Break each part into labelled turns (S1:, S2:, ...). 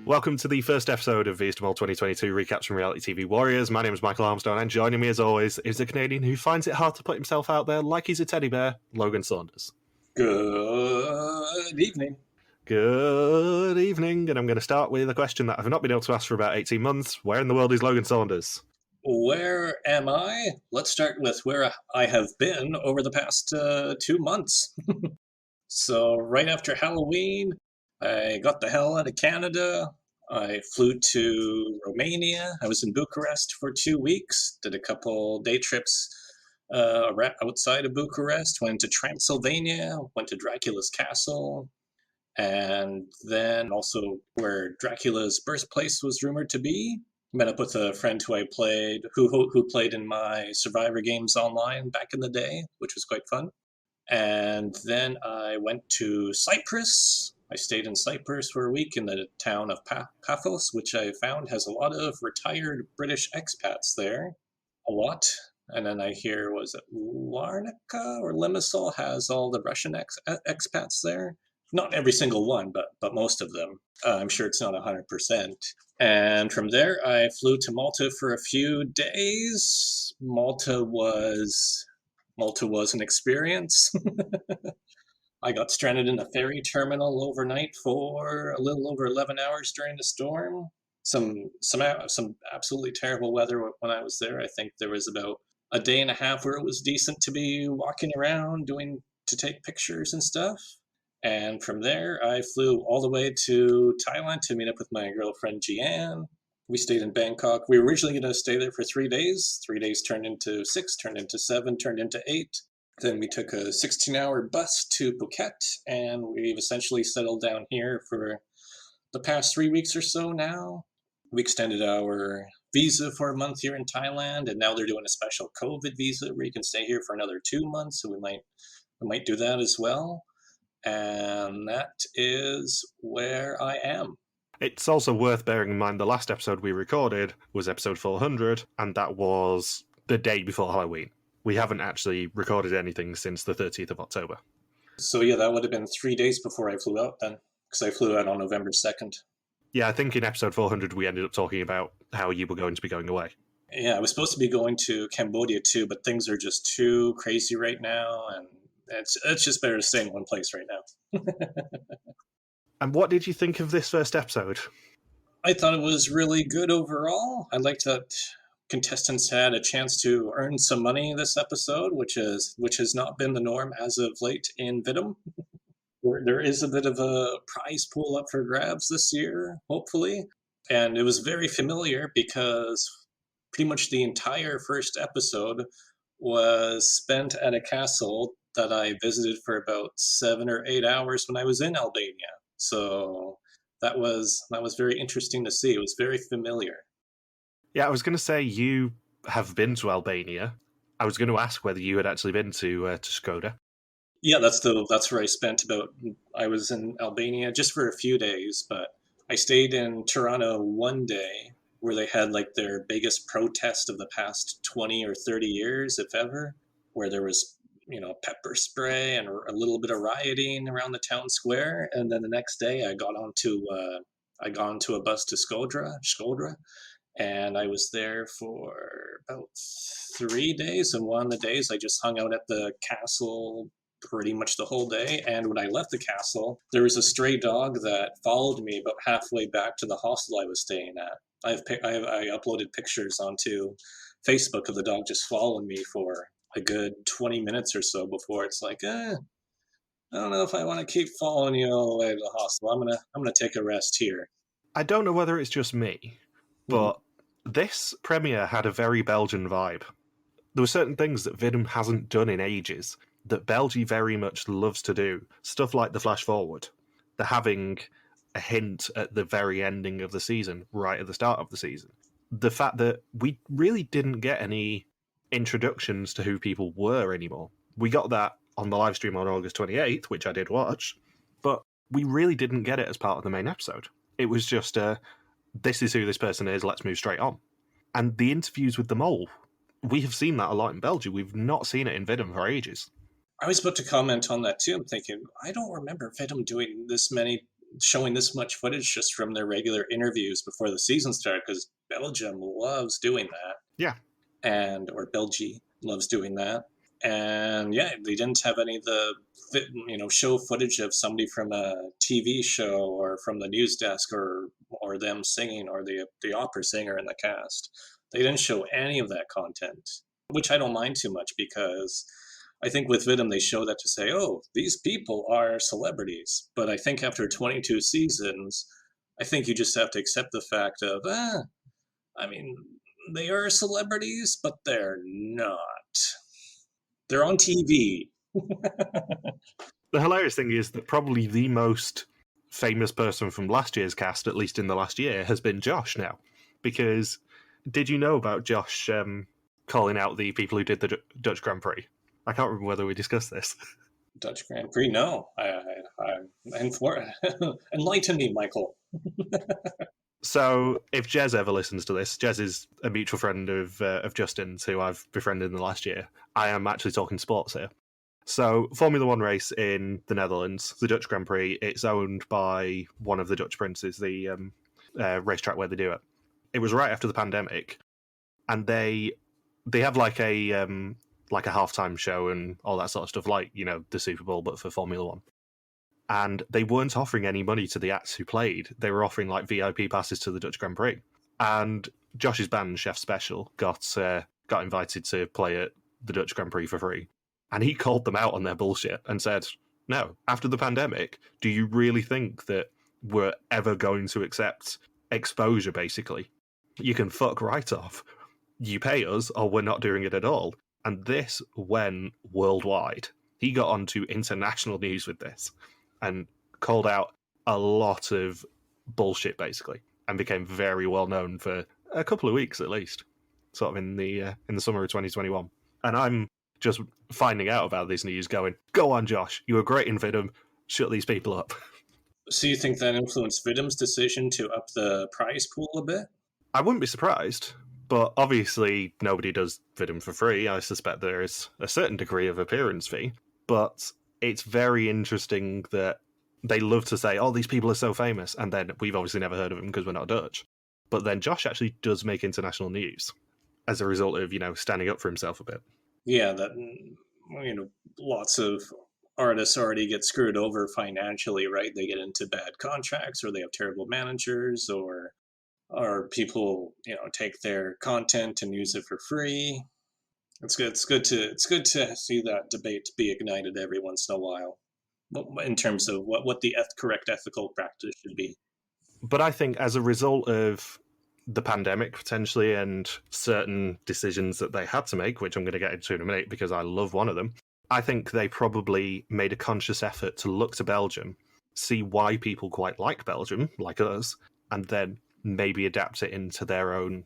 S1: Welcome to the first episode of V's 2022 Recaps from Reality TV Warriors. My name is Michael Armstrong, and joining me as always is a Canadian who finds it hard to put himself out there like he's a teddy bear, Logan Saunders.
S2: Good evening.
S1: Good evening, and I'm going to start with a question that I've not been able to ask for about 18 months. Where in the world is Logan Saunders?
S2: Where am I? Let's start with where I have been over the past 2 months. So right after Halloween, I got the hell out of Canada. I flew to Romania. I was in Bucharest for 2 weeks, did a couple day trips outside of Bucharest, went to Transylvania, went to Dracula's castle, and then also where Dracula's birthplace was rumored to be. Met up with a friend who played in my Survivor games online back in the day, which was quite fun. And then I went to Cyprus. I stayed in Cyprus for a week in the town of Paphos, which I found has a lot of retired British expats there. A lot. And then I hear, was it Larnaca or Limassol has all the Russian expats there? Not every single one, but most of them. I'm sure it's not 100%. And from there, I flew to Malta for a few days. Malta was an experience. I got stranded in a ferry terminal overnight for a little over 11 hours during the storm. Some absolutely terrible weather when I was there. I think there was about a day and a half where it was decent to be walking around to take pictures and stuff. And from there, I flew all the way to Thailand to meet up with my girlfriend, Jeanne. We stayed in Bangkok. We were originally going to stay there for 3 days. 3 days turned into 6, turned into 7, turned into 8. Then we took a 16-hour bus to Phuket, and we've essentially settled down here for the past 3 weeks or so now. We extended our visa for a month here in Thailand, and now they're doing a special COVID visa where you can stay here for another 2 months, so we might do that as well. And that is where I am.
S1: It's also worth bearing in mind the last episode we recorded was episode 400, and that was the day before Halloween. We haven't actually recorded anything since the 30th of October.
S2: So yeah, that would have been 3 days before I flew out then, because I flew out on November 2nd.
S1: Yeah, I think in episode 400 we ended up talking about how you were going to be going away.
S2: Yeah, I was supposed to be going to Cambodia too, but things are just too crazy right now, and it's just better to stay in one place right now.
S1: And what did you think of this first episode?
S2: I thought it was really good overall. I liked that contestants had a chance to earn some money this episode, which has not been the norm as of late in Vidum. There is a bit of a prize pool up for grabs this year, hopefully. And it was very familiar because pretty much the entire first episode was spent at a castle that I visited for about 7 or 8 hours when I was in Albania. So that was very interesting to see. It was very familiar.
S1: Yeah, I was going to say you have been to Albania. I was going to ask whether you had actually been to Skoda.
S2: Yeah, that's where I was in Albania just for a few days, but I stayed in Tirana one day where they had like their biggest protest of the past 20 or 30 years, if ever, where there was pepper spray and a little bit of rioting around the town square. And then the next day I got onto a bus to Shkodra, and I was there for about 3 days. And one of the days I just hung out at the castle pretty much the whole day. And when I left the castle, there was a stray dog that followed me about halfway back to the hostel I was staying at. I uploaded pictures onto Facebook of the dog just following me for a good 20 minutes or so before it's like, I don't know if I want to keep following you all the way to the hostel. I'm gonna take a rest here.
S1: I don't know whether it's just me, but this premiere had a very Belgian vibe. There were certain things that Vidum hasn't done in ages that Belgium very much loves to do. Stuff like the flash forward. The having a hint at the very ending of the season, right at the start of the season. The fact that we really didn't get any introductions to who people were anymore. We got that on the live stream on August 28th, which I did watch, but we really didn't get it as part of the main episode. It was just, this is who this person is, let's move straight on. And the interviews with the mole, we have seen that a lot in Belgium. We've not seen it in Vidum for ages.
S2: I was about to comment on that too. I'm thinking, I don't remember Vidum doing this many showing this much footage just from their regular interviews before the season started, because Belgium loves doing that.
S1: Yeah.
S2: Or Belgium loves doing that. And yeah, they didn't have any of the show footage of somebody from a TV show or from the news desk or them singing, or the opera singer in the cast. They didn't show any of that content, which I don't mind too much, because I think with Vidum they show that to say, oh, these people are celebrities. But I think after 22 seasons, I think you just have to accept the fact of, I mean, they are celebrities, but they're not. They're on TV.
S1: The hilarious thing is that probably the most famous person from last year's cast, at least in the last year, has been Josh now. Because did you know about Josh calling out the people who did the Dutch Grand Prix? I can't remember whether we discussed this.
S2: Dutch Grand Prix? No. Enlighten me, Michael.
S1: So, if Jez ever listens to this, Jez is a mutual friend of Justin's, who I've befriended in the last year. I am actually talking sports here. So, Formula One race in the Netherlands, the Dutch Grand Prix, it's owned by one of the Dutch princes, the racetrack where they do it. It was right after the pandemic, and they have like a halftime show and all that sort of stuff, like, you know, the Super Bowl, but for Formula One. And they weren't offering any money to the acts who played. They were offering like VIP passes to the Dutch Grand Prix. And Josh's band, Chef Special, got invited to play at the Dutch Grand Prix for free. And he called them out on their bullshit and said, no, after the pandemic, do you really think that we're ever going to accept exposure, basically? You can fuck right off. You pay us or we're not doing it at all. And this went worldwide. He got onto international news with this and called out a lot of bullshit, basically, and became very well known for a couple of weeks at least, sort of in the summer of 2021. And I'm just finding out about this news going, go on, Josh, you were great in Vidum, shut these people up.
S2: So you think that influenced Vidum's decision to up the prize pool a bit?
S1: I wouldn't be surprised, but obviously nobody does Vidum for free. I suspect there is a certain degree of appearance fee, but it's very interesting that they love to say, oh, these people are so famous, and then we've obviously never heard of them because we're not Dutch. But then Josh actually does make international news as a result of, you know, standing up for himself a bit.
S2: Yeah, that, you know, lots of artists already get screwed over financially, right? They get into bad contracts, or they have terrible managers, or people, you know, take their content and use it for free. It's good. It's good to see that debate be ignited every once in a while, in terms of what the correct ethical practice should be.
S1: But I think as a result of the pandemic potentially and certain decisions that they had to make, which I'm going to get into in a minute because I love one of them, I think they probably made a conscious effort to look to Belgium, see why people quite like Belgium, like us, and then maybe adapt it into their own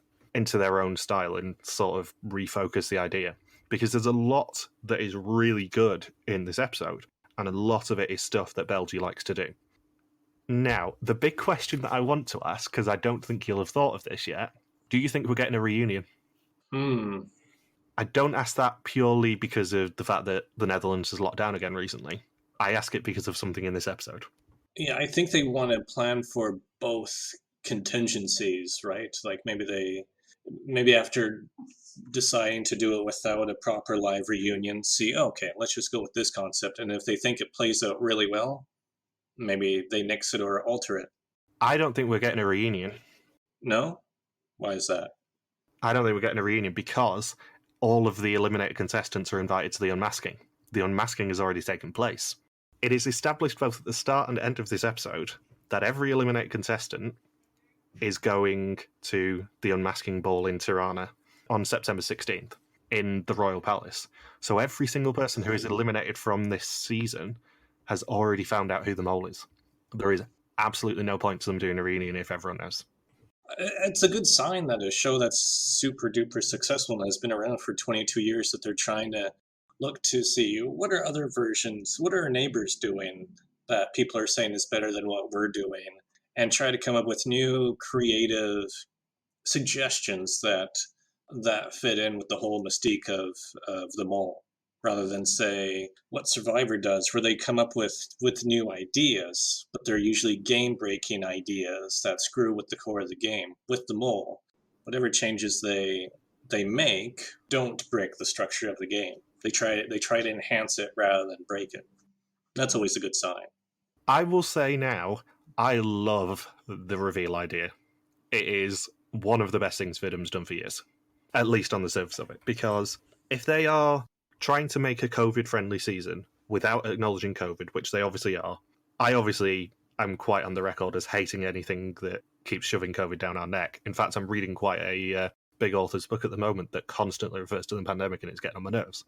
S1: style and sort of refocus the idea. Because there's a lot that is really good in this episode, and a lot of it is stuff that Belgium likes to do. Now, the big question that I want to ask, because I don't think you'll have thought of this yet, do you think we're getting a reunion? I don't ask that purely because of the fact that the Netherlands has locked down again recently. I ask it because of something in this episode.
S2: Yeah, I think they want to plan for both contingencies, right? Like maybe after deciding to do it without a proper live reunion, see, okay, let's just go with this concept. And if they think it plays out really well, maybe they nix it or alter it.
S1: I don't think we're getting a reunion.
S2: No? Why is that?
S1: I don't think we're getting a reunion because all of the eliminated contestants are invited to the unmasking. The unmasking has already taken place. It is established both at the start and end of this episode that every eliminated contestant is going to the unmasking ball in Tirana on September 16th in the Royal Palace. So every single person who is eliminated from this season has already found out who the mole is. There is absolutely no point to them doing a reunion if everyone knows.
S2: It's a good sign that a show that's super duper successful and has been around for 22 years, that they're trying to look to see what are other versions, what are our neighbors doing that people are saying is better than what we're doing, and try to come up with new creative suggestions that fit in with the whole mystique of the mole. rather than say what Survivor does, where they come up with new ideas, but they're usually game breaking ideas that screw with the core of the game, with the mole. Whatever changes they make don't break the structure of the game. They try to enhance it rather than break it. That's always a good sign.
S1: I will say now, I love the reveal idea. It is one of the best things Vidum's done for years, at least on the surface of it, because if they are trying to make a COVID-friendly season without acknowledging COVID, which they obviously are, I obviously am quite on the record as hating anything that keeps shoving COVID down our neck. In fact, I'm reading quite a big author's book at the moment that constantly refers to the pandemic, and it's getting on my nerves.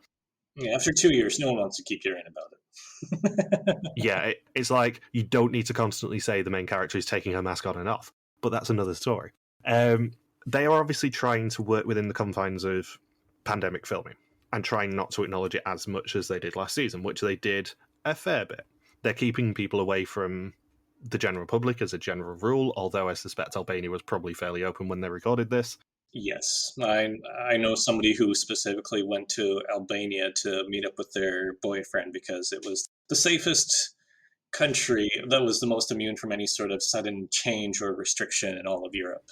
S2: Yeah, after 2 years, no one wants to keep hearing about it.
S1: Yeah, it's like you don't need to constantly say the main character is taking her mask on and off, but that's another story. They are obviously trying to work within the confines of pandemic filming and trying not to acknowledge it as much as they did last season, which they did a fair bit. They're keeping people away from the general public as a general rule, although I suspect Albania was probably fairly open when they recorded this.
S2: Yes, I know somebody who specifically went to Albania to meet up with their boyfriend because it was the safest country that was the most immune from any sort of sudden change or restriction in all of Europe.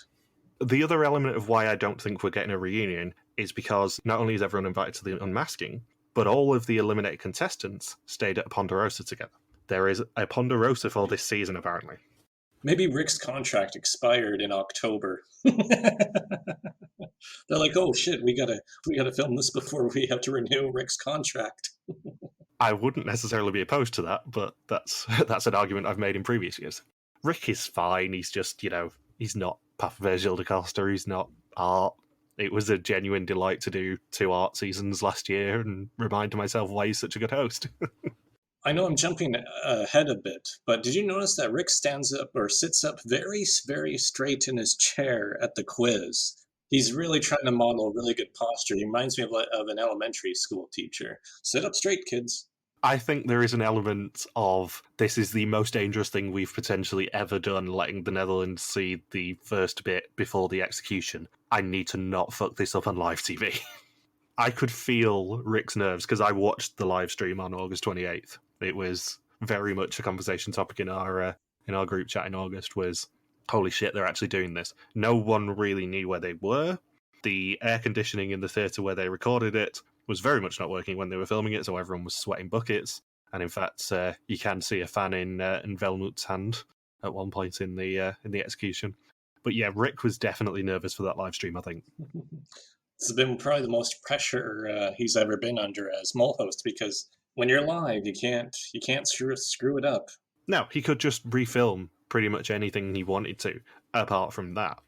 S1: The other element of why I don't think we're getting a reunion is because not only is everyone invited to the unmasking, but all of the eliminated contestants stayed at Ponderosa together. There is a Ponderosa for this season, apparently.
S2: Maybe Rick's contract expired in October. They're like, oh shit, we gotta film this before we have to renew Rick's contract.
S1: I wouldn't necessarily be opposed to that, but that's an argument I've made in previous years. Rick is fine. He's just, he's not Papa Gilles de Costa. He's not art. It was a genuine delight to do 2 art seasons last year and remind myself why he's such a good host.
S2: I know I'm jumping ahead a bit, but did you notice that Rick stands up or sits up very, very straight in his chair at the quiz? He's really trying to model really good posture. He reminds me of an elementary school teacher. Sit up straight, kids.
S1: I think there is an element of this is the most dangerous thing we've potentially ever done, letting the Netherlands see the first bit before the execution. I need to not fuck this up on live TV. I could feel Rick's nerves because I watched the live stream on August 28th. It was very much a conversation topic in our group chat in August was, holy shit, they're actually doing this. No one really knew where they were. The air conditioning in the theatre where they recorded it was very much not working when they were filming it, so everyone was sweating buckets. And in fact, you can see a fan in Velmout's hand at one point in the execution. But yeah, Rick was definitely nervous for that live stream, I think.
S2: It's been probably the most pressure he's ever been under as mole host because when you're live, you can't screw it up.
S1: No, he could just refilm pretty much anything he wanted to, apart from that.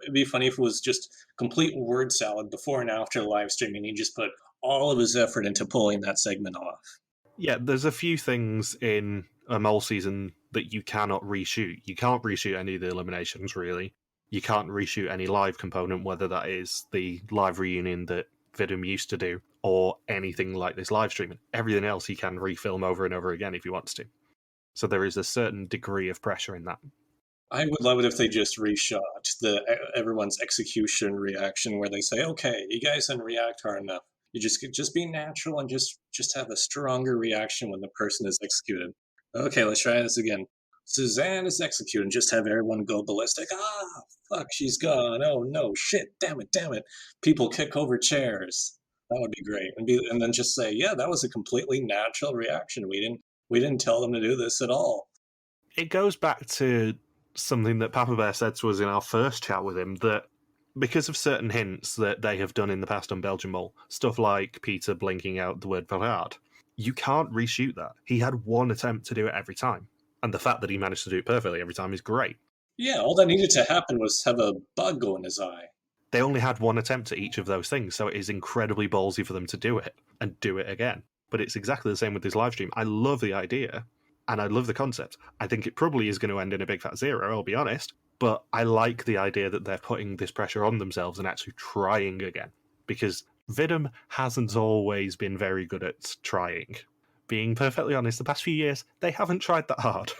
S2: It'd be funny if it was just complete word salad before and after the live stream, and he just put all of his effort into pulling that segment off.
S1: Yeah, there's a few things in a mole season that you cannot reshoot. You can't reshoot any of the eliminations, really. You can't reshoot any live component, whether that is the live reunion that Vidum used to do, or anything like this live streaming. Everything else he can refilm over and over again if he wants to. So there is a certain degree of pressure in that.
S2: I would love it if they just reshot everyone's execution reaction, where they say, "Okay, you guys didn't react hard enough. You just be natural and just have a stronger reaction when the person is executed." Okay, let's try this again. Suzanne is executed, and just have everyone go ballistic. Ah, fuck, she's gone. Oh no, shit, damn it. People kick over chairs. That would be great, and then just say, "Yeah, that was a completely natural reaction. We didn't tell them to do this at all."
S1: It goes back to something that Papa Bear said to us in our first chat with him, that because of certain hints that they have done in the past on Belgian Mole, stuff like Peter blinking out the word Valhard, you can't reshoot that. He had one attempt to do it every time. And the fact that he managed to do it perfectly every time is great.
S2: Yeah, all that needed to happen was have a bug go in his eye.
S1: They only had one attempt at each of those things, so it is incredibly ballsy for them to do it and do it again. But it's exactly the same with this live stream. I love the idea, and I love the concept. I think it probably is going to end in a big fat zero, I'll be honest. But I like the idea that they're putting this pressure on themselves and actually trying again. Because Vidum hasn't always been very good at trying. Being perfectly honest, the past few years, they haven't tried that hard.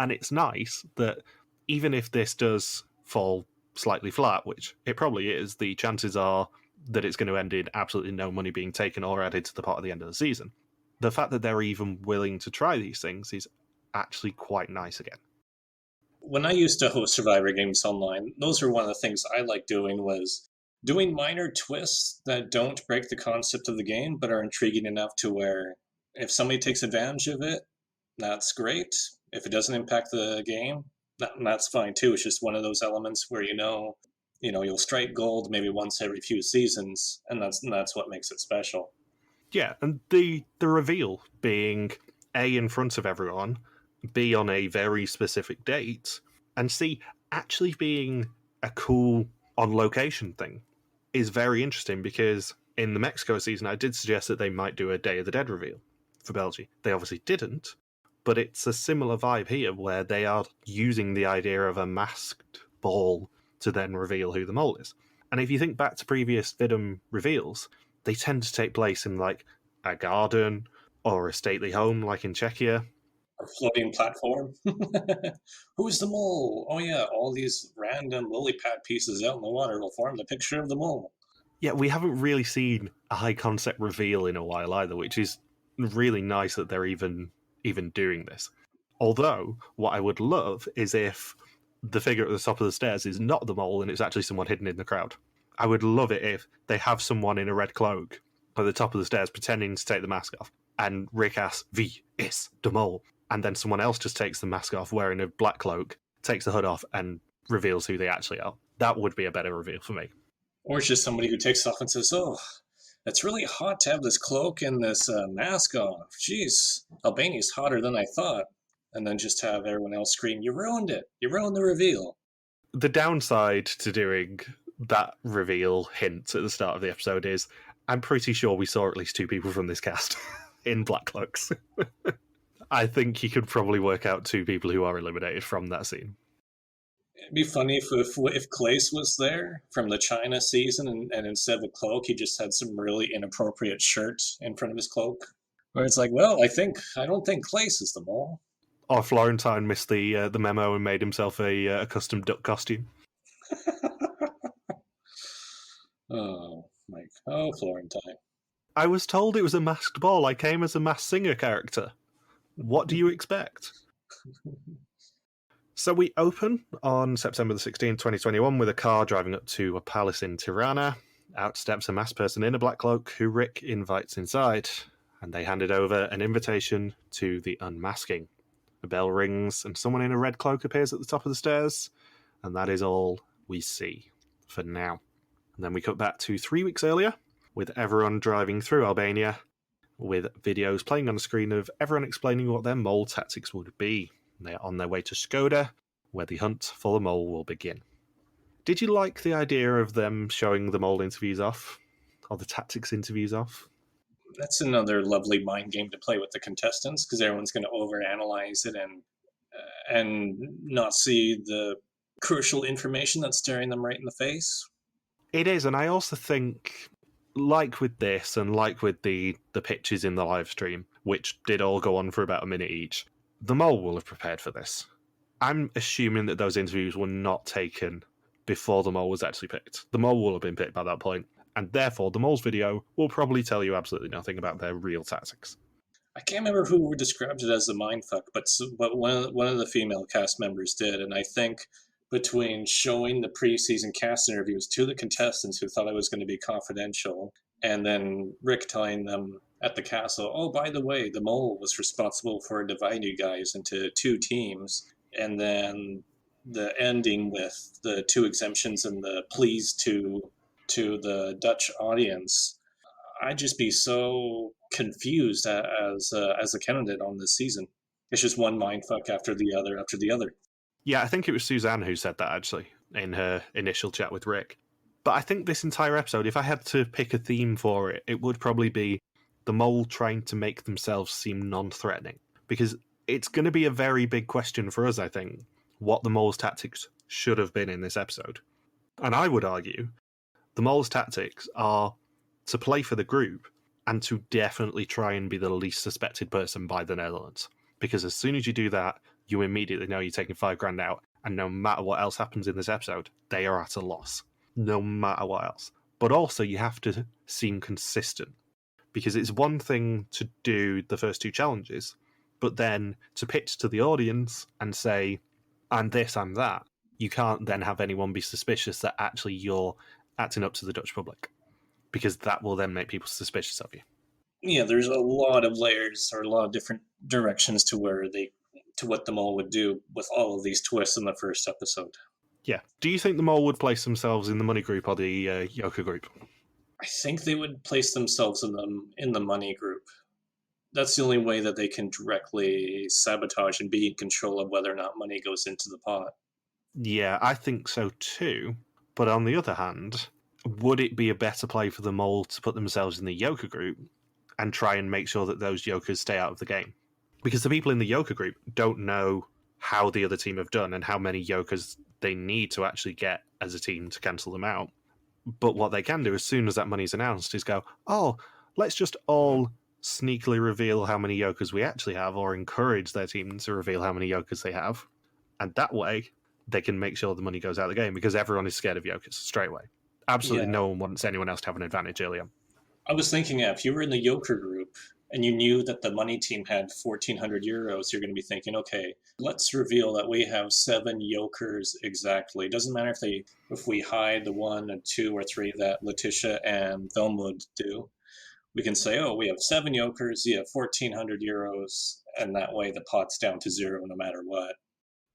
S1: And it's nice that even if this does fall slightly flat, which it probably is, the chances are that it's going to end in absolutely no money being taken or added to the pot at the end of the season. The fact that they're even willing to try these things is actually quite nice again.
S2: When I used to host Survivor games online, those were one of the things I liked doing, was doing minor twists that don't break the concept of the game but are intriguing enough to where if somebody takes advantage of it, that's great. If it doesn't impact the game, that's fine too. It's just one of those elements where you'll strike gold maybe once every few seasons, and that's what makes it special.
S1: Yeah, and the reveal being A, in front of everyone, B, on a very specific date, and C, actually being a cool on location thing is very interesting, because in the Mexico season I did suggest that they might do a Day of the Dead reveal for Belgium. They obviously didn't, but it's a similar vibe here where they are using the idea of a masked ball to then reveal who the mole is. And if you think back to previous Vidum reveals, they tend to take place in like a garden or a stately home like in Czechia.
S2: Or floating platform. Who's the mole? Oh yeah, all these random lily pad pieces out in the water will form the picture of the mole.
S1: Yeah, we haven't really seen a high concept reveal in a while either, which is really nice that they're even doing this. Although, what I would love is if the figure at the top of the stairs is not the mole and it's actually someone hidden in the crowd. I would love it if they have someone in a red cloak at the top of the stairs pretending to take the mask off, and Rick asks, "V is the mole," and then someone else just takes the mask off wearing a black cloak, takes the hood off, and reveals who they actually are. That would be a better reveal for me.
S2: Or it's just somebody who takes off and says, "Oh, it's really hot to have this cloak and this mask on. Jeez, Albania's hotter than I thought." And then just have everyone else scream, "You ruined it! You ruined the reveal!"
S1: The downside to doing that reveal hint at the start of the episode is I'm pretty sure we saw at least 2 people from this cast in black cloaks. I think you could probably work out 2 people who are eliminated from that scene.
S2: It'd be funny if Clace was there from the China season, and instead of a cloak, he just had some really inappropriate shirt in front of his cloak. Where it's like, well, I don't think Clace is the mole.
S1: Or Florentine missed the memo and made himself a custom duck costume.
S2: Oh, Mike. Oh, Florentine.
S1: I was told it was a masked ball. I came as a masked singer character. What do you expect? So we open on September the 16th, 2021, with a car driving up to a palace in Tirana. Out steps a masked person in a black cloak who Rick invites inside, and they handed over an invitation to the unmasking. A bell rings, and someone in a red cloak appears at the top of the stairs, and that is all we see for now. And then we cut back to 3 weeks earlier, with everyone driving through Albania, with videos playing on the screen of everyone explaining what their mole tactics would be. They are on their way to Skoda, where the hunt for the mole will begin. Did you like the idea of them showing the mole interviews off? Or the tactics interviews off?
S2: That's another lovely mind game to play with the contestants, because everyone's going to overanalyze it and not see the crucial information that's staring them right in the face.
S1: It is, and I also think, like with this and like with the pitches in the live stream, which did all go on for about a minute each, the mole will have prepared for this. I'm assuming that those interviews were not taken before the mole was actually picked. The mole will have been picked by that point, and therefore the mole's video will probably tell you absolutely nothing about their real tactics.
S2: I can't remember who described it as a mindfuck, but one of the female cast members did, and I think between showing the preseason cast interviews to the contestants who thought it was going to be confidential, and then Rick telling them at the castle, "Oh, by the way, the mole was responsible for dividing you guys into 2 teams," and then the ending with the 2 exemptions and the pleas to the Dutch audience, I'd just be so confused as a candidate on this season. It's just one mindfuck after the other.
S1: Yeah, I think it was Suzanne who said that, actually, in her initial chat with Rick. But I think this entire episode, if I had to pick a theme for it, it would probably be the mole trying to make themselves seem non-threatening. Because it's going to be a very big question for us, I think, what the mole's tactics should have been in this episode. And I would argue the mole's tactics are to play for the group and to definitely try and be the least suspected person by the Netherlands. Because as soon as you do that, you immediately know you're taking $5,000 out, and no matter what else happens in this episode, they are at a loss. No matter what else. but also you have to seem consistent. Because it's one thing to do the first 2 challenges, but then to pitch to the audience and say, I'm this, I'm that, you can't then have anyone be suspicious that actually you're acting up to the Dutch public, because that will then make people suspicious of you.
S2: Yeah, there's a lot of layers or a lot of different directions to what the mole would do with all of these twists in the first episode.
S1: Yeah. Do you think the mole would place themselves in the money group or the Yoka group?
S2: I think they would place themselves in the money group. That's the only way that they can directly sabotage and be in control of whether or not money goes into the pot.
S1: Yeah, I think so too. But on the other hand, would it be a better play for the mole to put themselves in the Yoka group and try and make sure that those Yokas stay out of the game? Because the people in the Yoka group don't know how the other team have done and how many Yokas they need to actually get as a team to cancel them out. But what they can do as soon as that money's announced is go, oh, let's just all sneakily reveal how many Yokas we actually have, or encourage their team to reveal how many Yokas they have. And that way, they can make sure the money goes out of the game, because everyone is scared of Yokas straight away. Absolutely no one wants anyone else to have an advantage early on.
S2: I was thinking, if you were in the Joker group and you knew that the money team had 1,400 euros, you're going to be thinking, okay, let's reveal that we have 7 Jokers exactly. It doesn't matter if we hide the 1 and 2 or 3 that Letitia and Velmud do. We can say, oh, we have 7 Jokers, you have 1,400 euros, and that way the pot's down to 0 no matter what.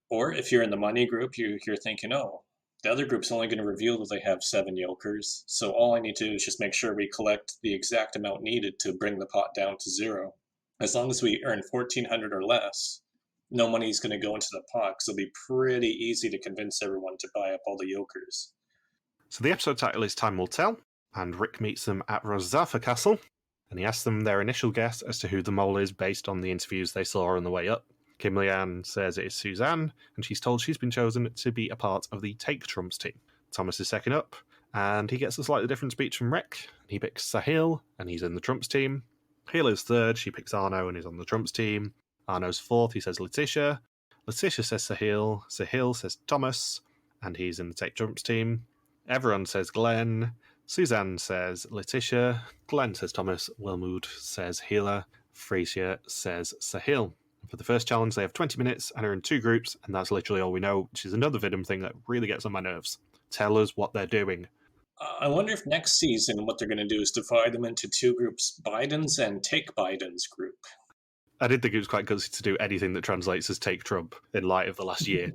S2: Or if you're in the money group, you're thinking, oh, the other group's only going to reveal that they have 7 Jokers, so all I need to do is just make sure we collect the exact amount needed to bring the pot down to 0. As long as we earn 1,400 or less, no money's going to go into the pot, because it'll be pretty easy to convince everyone to buy up all the Jokers.
S1: So the episode title is Time Will Tell, and Rick meets them at Rosafa Castle, and he asks them their initial guess as to who the mole is based on the interviews they saw on the way up. Kim Leanne says it is Suzanne, and she's told she's been chosen to be a part of the Take Trumps team. Thomas is second up, and he gets a slightly different speech from Rick. He picks Sahil, and he's in the Trumps team. Hila's third, she picks Arno, and is on the Trumps team. Arno's fourth, he says Letitia. Letitia says Sahil. Sahil says Thomas, and he's in the Take Trumps team. Everyone says Glenn. Suzanne says Letitia. Glenn says Thomas. Wilmood says Hila. Frisia says Sahil. For the first challenge, they have 20 minutes and are in 2 groups, and that's literally all we know, which is another Vidum thing that really gets on my nerves. Tell us what they're doing.
S2: I wonder if next season what they're going to do is divide them into 2 groups, Biden's and Take Biden's group.
S1: I did think it was quite gutsy to do anything that translates as Take Trump in light of the last year.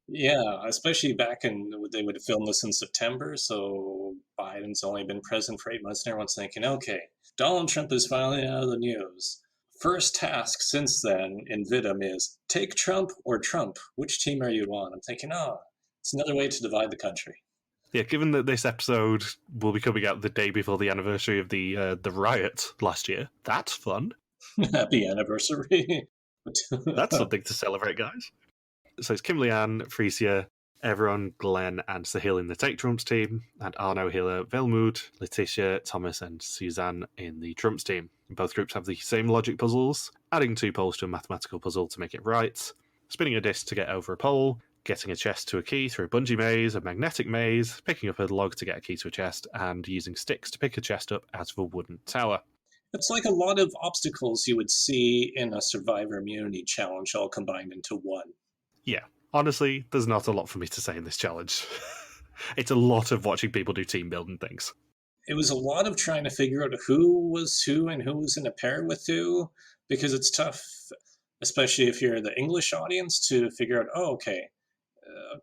S2: Yeah, especially back in, they would have filmed this in September, so Biden's only been president for 8 months, and everyone's thinking, okay, Donald Trump is finally out of the news. First task since then in Vidum is take Trump or Trump. Which team are you on? I'm thinking, it's another way to divide the country.
S1: Yeah, given that this episode will be coming out the day before the anniversary of the riot last year, that's fun.
S2: Happy anniversary.
S1: That's something to celebrate, guys. So it's Kim Leanne, Frisia, everyone, Glenn, and Sahil in the Take Trumps team, and Arno, Hila, Velmood, Letitia, Thomas, and Suzanne in the Trumps team. Both groups have the same logic puzzles, adding 2 poles to a mathematical puzzle to make it right, spinning a disc to get over a pole, getting a chest to a key through a bungee maze, a magnetic maze, picking up a log to get a key to a chest, and using sticks to pick a chest up out of a wooden tower.
S2: It's like a lot of obstacles you would see in a Survivor Immunity challenge all combined into one.
S1: Yeah, honestly, there's not a lot for me to say in this challenge. It's a lot of watching people do team building things.
S2: It was a lot of trying to figure out who was who and who was in a pair with who, because it's tough, especially if you're the English audience, to figure out,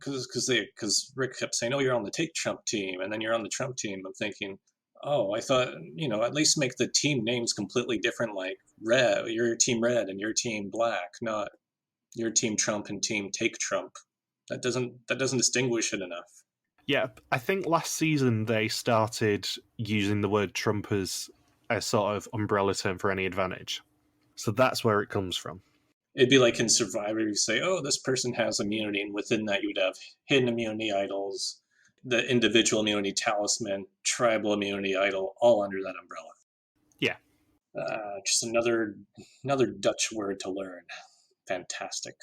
S2: because Rick kept saying, oh, you're on the Take Trump team, and then you're on the Trump team. I'm thinking, I thought, at least make the team names completely different, like red, your team red and your team black, not your team Trump and team Take Trump. That doesn't distinguish it enough.
S1: Yeah, I think last season they started using the word Trump as a sort of umbrella term for any advantage. So that's where it comes from.
S2: It'd be like in Survivor, you say, oh, this person has immunity, and within that you'd have hidden immunity idols, the individual immunity talisman, tribal immunity idol, all under that umbrella.
S1: Yeah.
S2: Just another Dutch word to learn. Fantastic.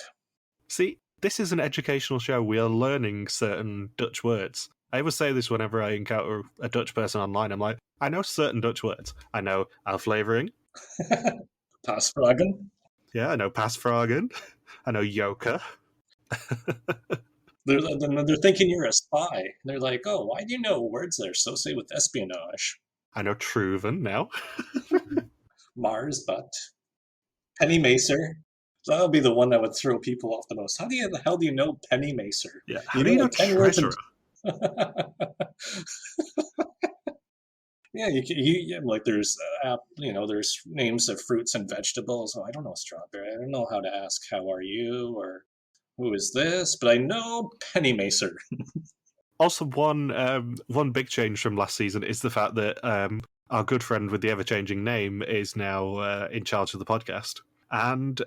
S1: See, this is an educational show. We are learning certain Dutch words. I always say this whenever I encounter a Dutch person online. I'm like, I know certain Dutch words. I know aflevering.
S2: Pasvragen.
S1: Yeah, I know pasvragen. I know joker.
S2: They're thinking you're a spy. They're like, oh, why do you know words that are associated with espionage?
S1: I know truven now.
S2: Mars, but Penny Macer. That'll be the one that would throw people off the most. How the hell do you know Penny Macer?
S1: Yeah.
S2: You
S1: How do you know
S2: like 10 words
S1: treasurer?
S2: Yeah, like there's there's names of fruits and vegetables. Oh, I don't know strawberry. I don't know how to ask how are you or who is this, but I know Penny Macer.
S1: Also, one big change from last season is the fact that our good friend with the ever-changing name is now in charge of the podcast. And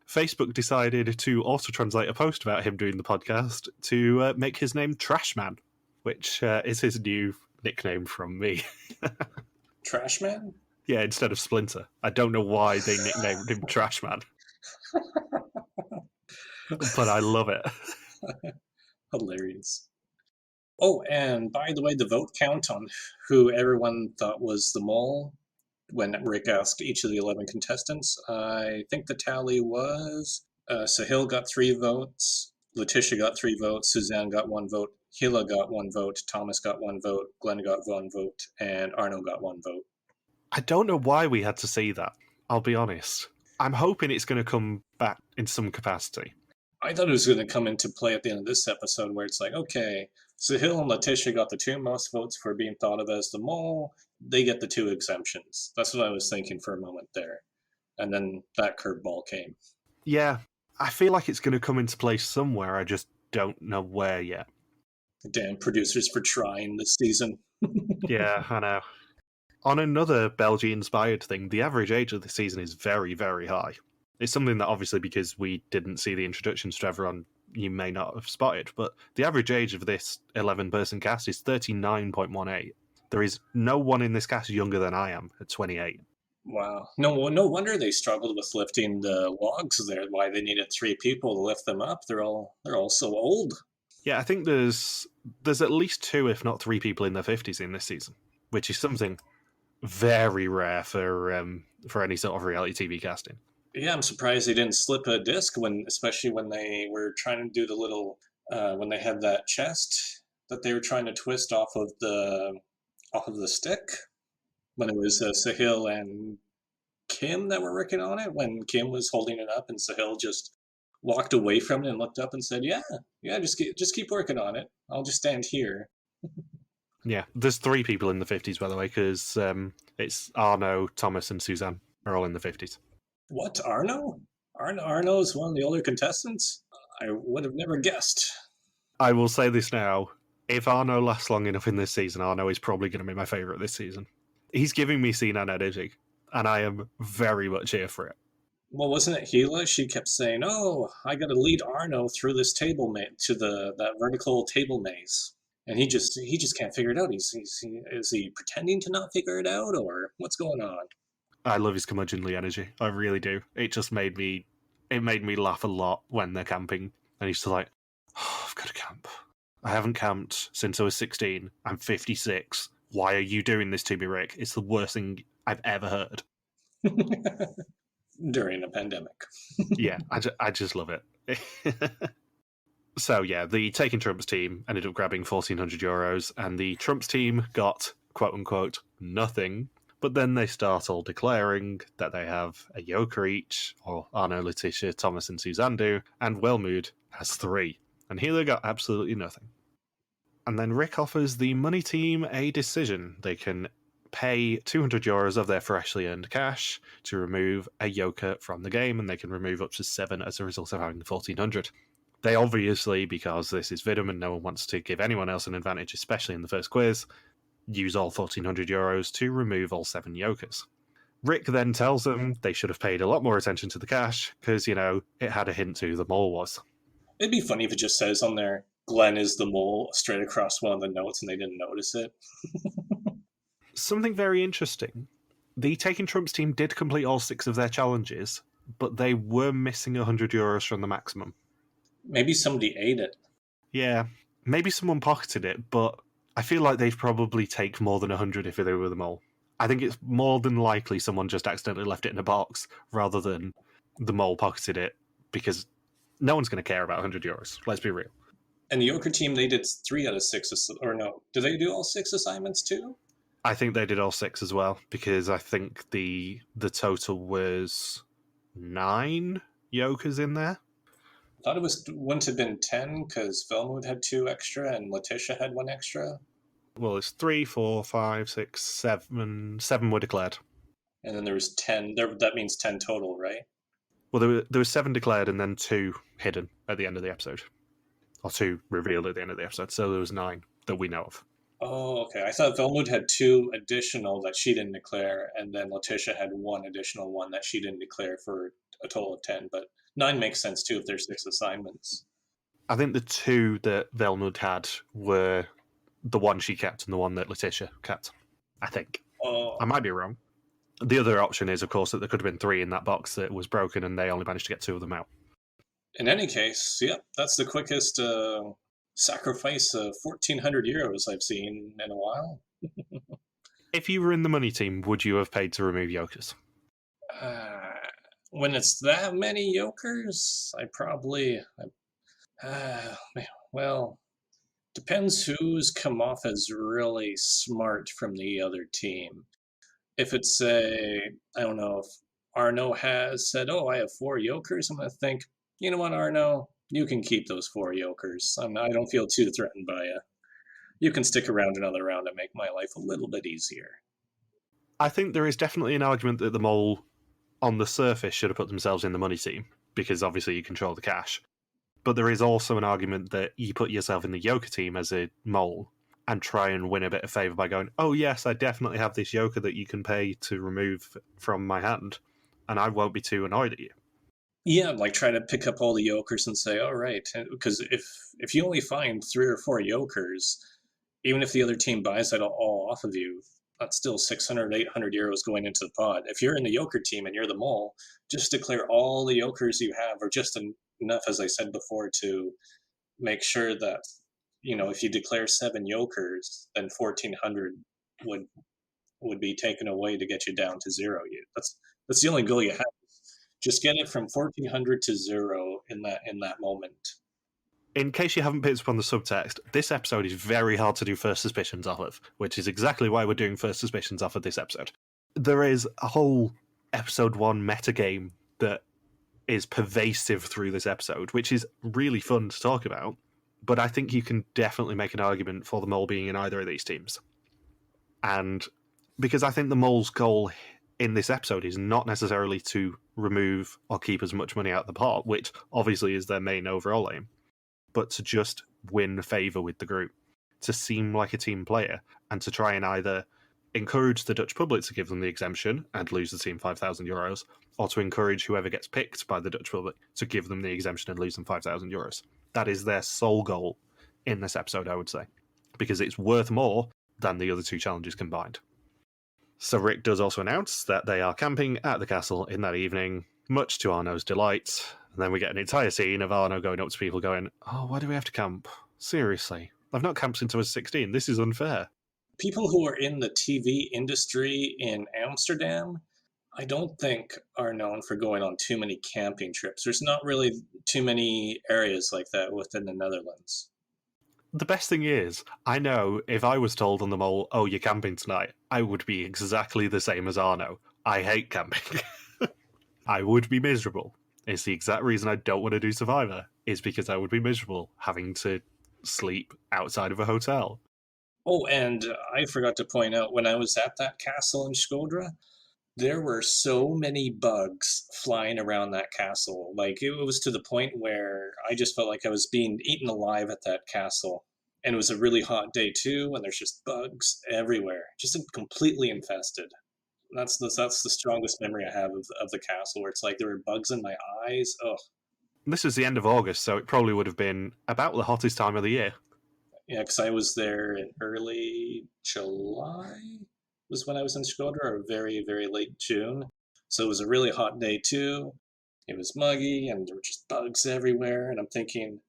S1: Facebook decided to auto-translate a post about him doing the podcast to make his name Trashman, which is his new nickname from me.
S2: Trashman?
S1: Yeah, instead of Splinter. I don't know why they nicknamed him Trashman. But I love it.
S2: Hilarious. Oh, and by the way, the vote count on who everyone thought was the mole when Rick asked each of the 11 contestants, I think the tally was Sahil got 3 votes, Letitia got 3 votes, Suzanne got 1 vote, Hila got 1 vote, Thomas got 1 vote, Glenn got 1 vote, and Arno got 1 vote.
S1: I don't know why we had to see that, I'll be honest. I'm hoping it's going to come back in some capacity.
S2: I thought it was going to come into play at the end of this episode where it's like, okay, Sahil and Letitia got the 2 most votes for being thought of as the mole. They get the 2 exemptions. That's what I was thinking for a moment there. And then that curveball came.
S1: Yeah, I feel like it's going to come into play somewhere. I just don't know where yet.
S2: Damn producers for trying this season.
S1: Yeah, I know. On another Belgian-inspired thing, the average age of the season is very, very high. It's something that obviously, because we didn't see the introductions to everyone, you may not have spotted, but the average age of this 11-person cast is 39.18. There is no one in this cast younger than I am at 28.
S2: Wow. No wonder they struggled with lifting the logs there. Why they needed 3 people to lift them up. They're all so old.
S1: Yeah, I think there's at least 2, if not 3 people in their 50s in this season, which is something very rare for any sort of reality TV casting.
S2: Yeah, I'm surprised they didn't slip a disc especially when they were trying to do the little when they had that chest that they were trying to twist off of the stick. When it was Sahil and Kim that were working on it, when Kim was holding it up and Sahil just walked away from it and looked up and said, "Yeah, just keep working on it. I'll just stand here."
S1: Yeah, there's 3 people in the 50s, by the way, because it's Arno, Thomas, and Suzanne are all in the 50s.
S2: What, Arno? Arno is one of the older contestants? I would have never guessed.
S1: I will say this now. If Arno lasts long enough in this season, Arno is probably going to be my favourite this season. He's giving me scene and energy, and I am very much here for it.
S2: Well, wasn't it Hila? She kept saying, "Oh, I got to lead Arno through this table to that vertical table maze," and he just can't figure it out. Is he pretending to not figure it out, or what's going on?
S1: I love his curmudgeonly energy. I really do. It just made me laugh a lot when they're camping, and he's just like, oh, "I've got to camp. I haven't camped since I was 16. I'm 56. Why are you doing this to me, Rick? It's the worst thing I've ever heard."
S2: During a pandemic.
S1: Yeah, I just love it. So yeah, the Taking Trumps team ended up grabbing €1,400, and the Trumps team got, quote unquote, nothing. But then they start all declaring that they have a yoker each, or Arno, Letitia, Thomas, and Suzanne do, and Wellmood has 3. And Hila got absolutely nothing. And then Rick offers the money team a decision. They can pay €200 of their freshly earned cash to remove a yoker from the game, and they can remove up to 7 as a result of having the 1,400. They obviously, because this is Vidum and no one wants to give anyone else an advantage, especially in the first quiz, use all €1,400 to remove all 7 yokers. Rick then tells them they should have paid a lot more attention to the cash, because, it had a hint to who the mole was.
S2: It'd be funny if it just says on there, Glenn is the mole, straight across one of the notes, and they didn't notice it.
S1: Something very interesting. The Taking Trumps team did complete all 6 of their challenges, but they were missing €100 from the maximum.
S2: Maybe somebody ate it.
S1: Yeah, maybe someone pocketed it, but I feel like they'd probably take more than 100 if they were the mole. I think it's more than likely someone just accidentally left it in a box rather than the mole pocketed it, because no one's going to care about €100. Let's be real.
S2: And the Yoker team, they did 3 out of 6, or no? Did they do all 6 assignments too?
S1: I think they did all 6 as well, because I think the total was 9 Yokers in there.
S2: I thought it wouldn't have been 10 because Velmood had 2 extra and Letitia had 1 extra.
S1: Well, it's 3, 4, 5, 6, 7. 7 were declared.
S2: And then there was 10. That means 10 total, right?
S1: Well, there was 7 declared and then 2 hidden at the end of the episode. Or 2 revealed at the end of the episode. So there was 9 that we know of.
S2: Oh, okay. I thought Velmood had 2 additional that she didn't declare, and then Letitia had 1 additional one that she didn't declare for a total of 10. But 9 makes sense too if there's 6 assignments.
S1: I think the 2 that Velmood had were the one she kept and the one that Letitia kept. I think.
S2: Oh.
S1: I might be wrong. The other option is, of course, that there could have been 3 in that box that was broken and they only managed to get 2 of them out.
S2: In any case, yep, that's the quickest sacrifice of €1,400 I've seen in a while.
S1: If you were in the money team, would you have paid to remove Yokers?
S2: When it's that many Yokers, I probably... well, depends who's come off as really smart from the other team. If it's, I don't know, if Arno has said, oh, I have 4 Yokers, I'm going to think, you know what, Arno, you can keep those 4 Yokers. I don't feel too threatened by you. You can stick around another round and make my life a little bit easier.
S1: I think there is definitely an argument that the mole on the surface should have put themselves in the money team, because obviously you control the cash. But there is also an argument that you put yourself in the Yoker team as a mole and try and win a bit of favour by going, oh yes, I definitely have this Yoker that you can pay to remove from my hand, and I won't be too annoyed at you.
S2: Yeah, like try to pick up all the Yokers and say, all right, because if you only find 3 or 4 Yokers, even if the other team buys it all off of you, that's still 600, €800 going into the pot. If you're in the Yoker team and you're the mole, just declare all the Yokers you have, or just enough, as I said before, to make sure that, you know, if you declare 7 Yokers, then 1,400 would be taken away to get you down to 0. That's the only goal you have. Just get it from 1,400 to 0 in that moment.
S1: In case you haven't picked up on the subtext, this episode is very hard to do first suspicions off of, which is exactly why we're doing first suspicions off of this episode. There is a whole episode 1 metagame that is pervasive through this episode, which is really fun to talk about, but I think you can definitely make an argument for the mole being in either of these teams. And because I think the mole's goal in this episode is not necessarily to remove or keep as much money out of the pot, which obviously is their main overall aim, but to just win favour with the group, to seem like a team player, and to try and either encourage the Dutch public to give them the exemption and lose the team €5,000, or to encourage whoever gets picked by the Dutch public to give them the exemption and lose them €5,000. That is their sole goal in this episode, I would say, because it's worth more than the other 2 challenges combined. So Rick does also announce that they are camping at the castle in that evening, much to Arno's delight. And then we get an entire scene of Arno going up to people going, oh, why do we have to camp? Seriously, I've not camped since I was 16. This is unfair.
S2: People who are in the TV industry in Amsterdam, I don't think are known for going on too many camping trips. There's not really too many areas like that within the Netherlands.
S1: The best thing is, I know if I was told on the mole, oh, you're camping tonight, I would be exactly the same as Arno. I hate camping. I would be miserable. It's the exact reason I don't want to do Survivor, is because I would be miserable having to sleep outside of a hotel.
S2: Oh, and I forgot to point out, when I was at that castle in Skodra, there were so many bugs flying around that castle. Like, it was to the point where I just felt like I was being eaten alive at that castle. And it was a really hot day too, and there's just bugs everywhere, just completely infested. That's the strongest memory I have of the castle, where it's like there were bugs in my eyes. Oh,
S1: This was the end of August, so it probably would have been about the hottest time of the year.
S2: yeah, because I was there in early July, was when I was in Skodra, or very, very late June. So it was a really hot day too. It was muggy, and there were just bugs everywhere. And I'm thinking,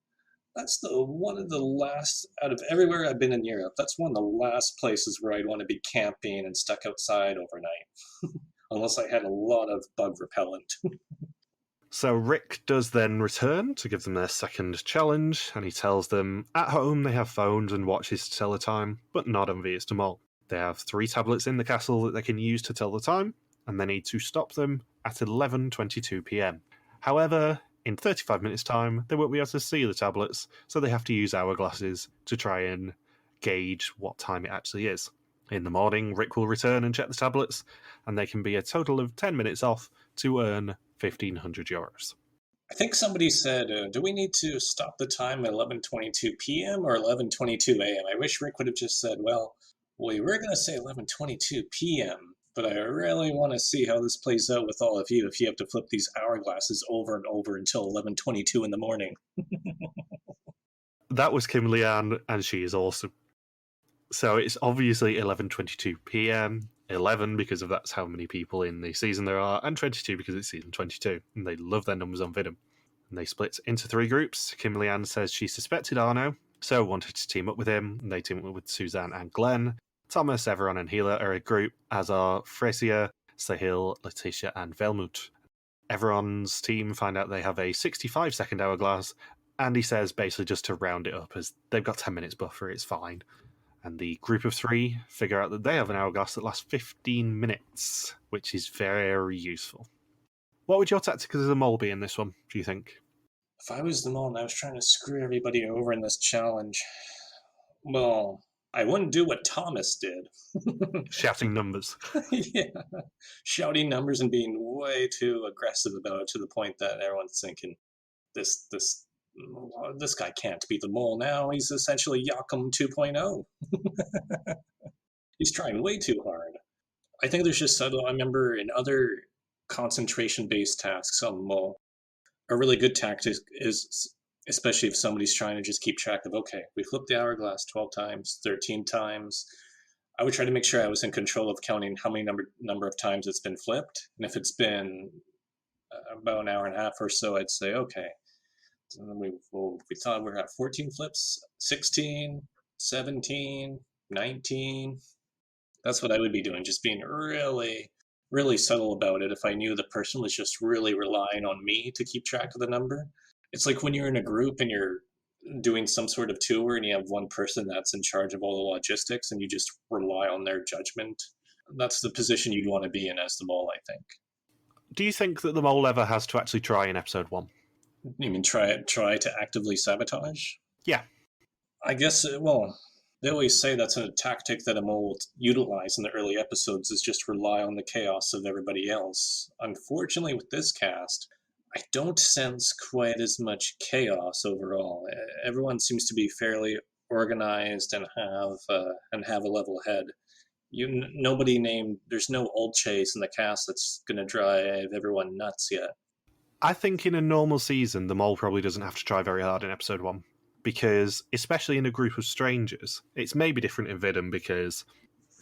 S2: That's the one of the last out of everywhere I've been in Europe. That's one of the last places where I'd want to be camping and stuck outside overnight, unless I had a lot of bug repellent.
S1: So Rick does then return to give them their second challenge, and he tells them at home they have phones and watches to tell the time, but not envious to Mole. They have 3 tablets in the castle that they can use to tell the time, and they need to stop them at 11:22 p.m. However, in 35 minutes' time, they won't be able to see the tablets, so they have to use hourglasses to try and gauge what time it actually is. In the morning, Rick will return and check the tablets, and they can be a total of 10 minutes off to earn €1,500.
S2: I think somebody said, "Do we need to stop the time at 11:22 p.m. or 11:22 a.m.?" I wish Rick would have just said, "Well, we were going to say 11:22 p.m., but I really want to see how this plays out with all of you if you have to flip these hourglasses over and over until 11:22 in the morning."
S1: That was Kim Leanne, and she is awesome. So it's obviously 11:22 p.m., 11 because of that's how many people in the season there are, and 22 because it's season 22, and they love their numbers on Vidum. And they split into 3 groups. Kim Leanne says she suspected Arno, so wanted to team up with him, and they team up with Suzanne and Glenn. Thomas, Everon, and Hila are a group, as are Fresia, Sahil, Letitia, and Velmut. Everon's team find out they have a 65-second hourglass, and he says basically just to round it up, as they've got 10 minutes buffer, it's fine. And the group of 3 figure out that they have an hourglass that lasts 15 minutes, which is very useful. What would your tactic as a mole be in this one, do you think?
S2: If I was the mole and I was trying to screw everybody over in this challenge, well, I wouldn't do what Thomas did.
S1: Shouting numbers.
S2: Yeah, shouting numbers and being way too aggressive about it to the point that everyone's thinking, this guy can't be the mole now. He's essentially Yakum 2.0. He's trying way too hard. I think there's just subtle. I remember in other concentration-based tasks on mole, a really good tactic is, especially if somebody's trying to just keep track of, okay, we flipped the hourglass 12 times, 13 times. I would try to make sure I was in control of counting how many number of times it's been flipped. And if it's been about an hour and a half or so, I'd say, okay, we thought we were at 14 flips, 16, 17, 19. That's what I would be doing, just being really, really subtle about it if I knew the person was just really relying on me to keep track of the number. It's like when you're in a group and you're doing some sort of tour and you have one person that's in charge of all the logistics and you just rely on their judgment. That's the position you'd want to be in as the mole, I think.
S1: Do you think that the mole ever has to actually try in episode 1?
S2: You mean try to actively sabotage?
S1: Yeah.
S2: I guess, well, they always say that's a tactic that a mole will utilize in the early episodes, is just rely on the chaos of everybody else. Unfortunately, with this cast, I don't sense quite as much chaos overall. Everyone seems to be fairly organized and have a level head. Nobody named. There's no old chase in the cast that's going to drive everyone nuts yet.
S1: I think in a normal season, the mole probably doesn't have to try very hard in episode 1. Because, especially in a group of strangers, it's maybe different in Vidum because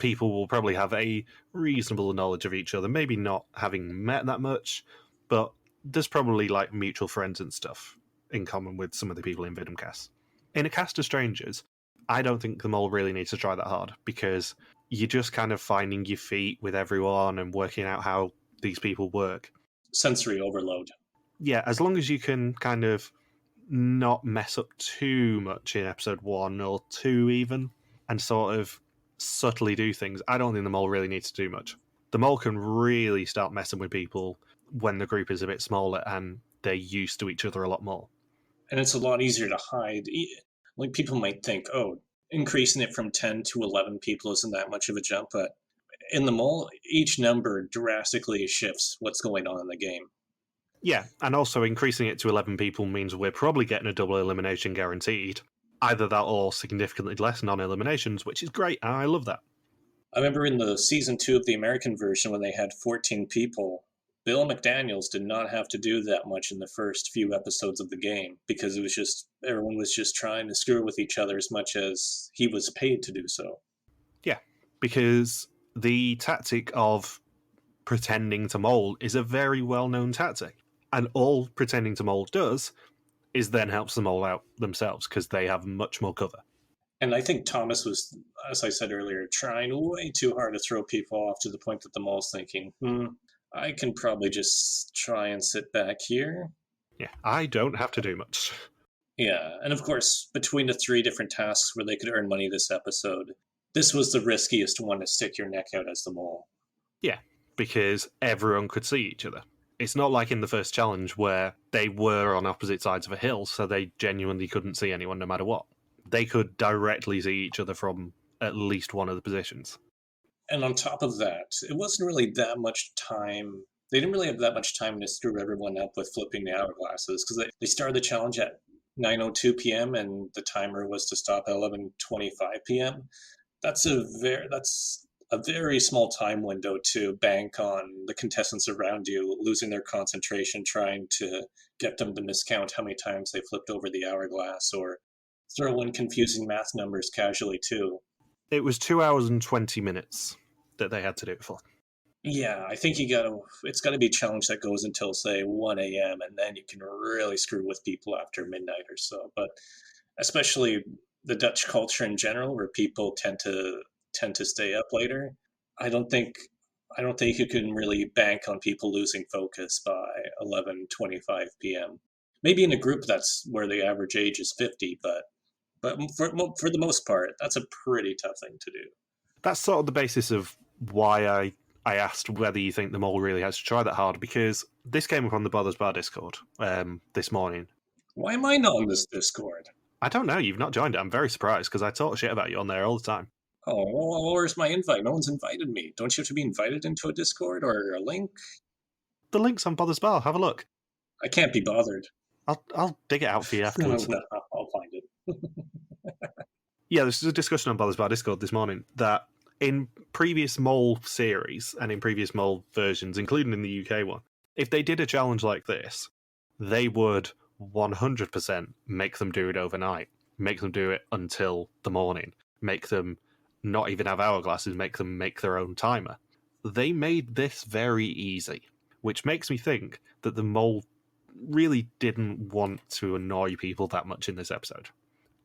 S1: people will probably have a reasonable knowledge of each other, maybe not having met that much, but there's probably like mutual friends and stuff in common with some of the people in Vidum cast. In a cast of strangers, I don't think the mole really needs to try that hard because you're just kind of finding your feet with everyone and working out how these people work.
S2: Sensory overload.
S1: Yeah, as long as you can kind of not mess up too much in episode 1 or 2 even, and sort of subtly do things, I don't think the mole really needs to do much. The mole can really start messing with people when the group is a bit smaller and they're used to each other a lot more.
S2: And it's a lot easier to hide. Like, people might think, oh, increasing it from 10 to 11 people isn't that much of a jump, but in the mole, each number drastically shifts what's going on in the game.
S1: Yeah, and also increasing it to 11 people means we're probably getting a double elimination guaranteed. Either that or significantly less non-eliminations, which is great, and I love that.
S2: I remember in the season 2 of the American version when they had 14 people, Bill McDaniels did not have to do that much in the first few episodes of the game because it was just everyone was just trying to screw with each other as much as he was paid to do so.
S1: Yeah, because the tactic of pretending to mole is a very well-known tactic. And all pretending to mole does is then helps them all out themselves because they have much more cover.
S2: And I think Thomas was, as I said earlier, trying way too hard to throw people off to the point that the mole's thinking, I can probably just try and sit back here.
S1: Yeah, I don't have to do much.
S2: Yeah, and of course, between the 3 different tasks where they could earn money this episode, this was the riskiest one to stick your neck out as the mole.
S1: Yeah, because everyone could see each other. It's not like in the first challenge where they were on opposite sides of a hill, so they genuinely couldn't see anyone no matter what. They could directly see each other from at least one of the positions.
S2: And on top of that, it wasn't really that much time. They didn't really have that much time to screw everyone up with flipping the hourglasses because they started the challenge at 9:02 p.m. and the timer was to stop at 11:25 p.m. That's a very small time window to bank on the contestants around you losing their concentration, trying to get them to miscount how many times they flipped over the hourglass or throw in confusing math numbers casually too.
S1: It was 2 hours and 20 minutes that they had to do it for.
S2: Yeah, I think it's got to be a challenge that goes until, say, 1 a.m., and then you can really screw with people after midnight or so. But especially the Dutch culture in general, where people tend to stay up later, I don't think you can really bank on people losing focus by 11:25 p.m. Maybe in a group that's where the average age is 50, but for the most part, that's a pretty tough thing to do.
S1: That's sort of the basis of why I asked whether you think the mole really has to try that hard, because this came up on the Bothers Bar Discord this morning.
S2: Why am I not on this Discord?
S1: I don't know, you've not joined it. I'm very surprised because I talk shit about you on there all the time.
S2: Oh, well, where's my invite? No one's invited me. Don't you have to be invited into a Discord or a link?
S1: The link's on Bothers Bar, have a look.
S2: I can't be bothered.
S1: I'll dig it out for you afterwards.
S2: No, I'll find it.
S1: Yeah, this is a discussion on Bothers Bar Discord this morning that in previous mole series and in previous mole versions, including in the UK one, if they did a challenge like this, they would 100% make them do it overnight, make them do it until the morning, make them not even have hourglasses, make them make their own timer. They made this very easy, which makes me think that the mole really didn't want to annoy people that much in this episode.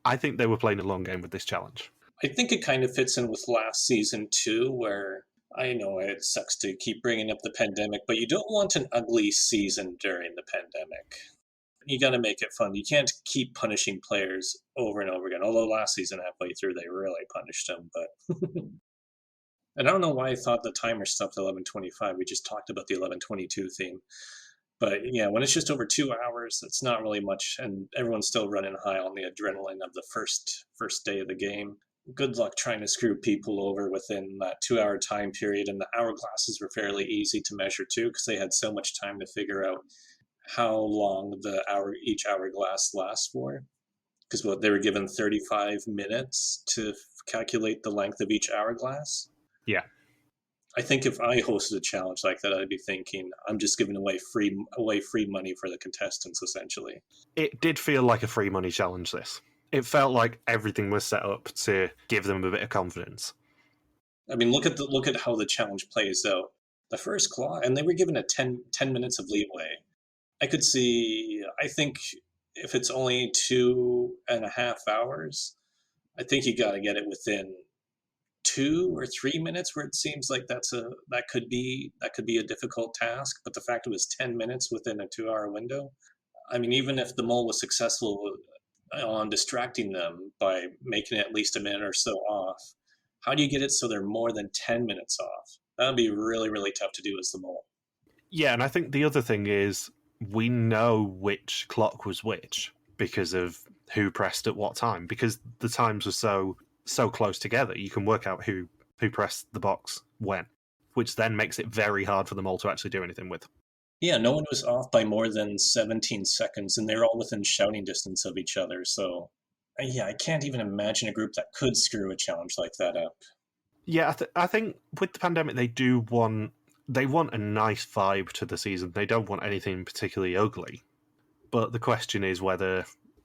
S1: I think they were playing a long game with this challenge.
S2: I think it kind of fits in with last season too, where I know it sucks to keep bringing up the pandemic, but you don't want an ugly season during the pandemic. You got to make it fun. You can't keep punishing players over and over again. Although last season, halfway through, they really punished them. But and I don't know why I thought the timer stopped at 11:25. We just talked about the 11:22 theme. But yeah, when it's just over 2 hours, it's not really much, and everyone's still running high on the adrenaline of the first day of the game. Good luck trying to screw people over within that 2-hour time period, and the hourglasses were fairly easy to measure too, because they had so much time to figure out how long each hourglass lasts for. Because they were given 35 minutes to calculate the length of each hourglass.
S1: Yeah.
S2: I think if I hosted a challenge like that, I'd be thinking, I'm just giving away free money for the contestants, essentially.
S1: It did feel like a free money challenge, this. It felt like everything was set up to give them a bit of confidence.
S2: I mean, look at how the challenge plays out. The first claw, and they were given a 10 minutes of leeway. I think if it's only 2.5 hours, I think you got to get it within 2 or 3 minutes, where it seems like that could be a difficult task. But the fact it was 10 minutes within a 2-hour window, I mean, even if the mole was successful on distracting them by making it at least a minute or so off, how do you get it so they're more than 10 minutes off? That would be really, really tough to do as the mole.
S1: Yeah, and I think the other thing is we know which clock was which because of who pressed at what time, because the times were so close together. You can work out who pressed the box when, which then makes it very hard for them all to actually do anything with.
S2: Yeah, no one was off by more than 17 seconds, and they're all within shouting distance of each other. So, yeah, I can't even imagine a group that could screw a challenge like that up.
S1: Yeah, I think with the pandemic, they want a nice vibe to the season. They don't want anything particularly ugly. But the question is whether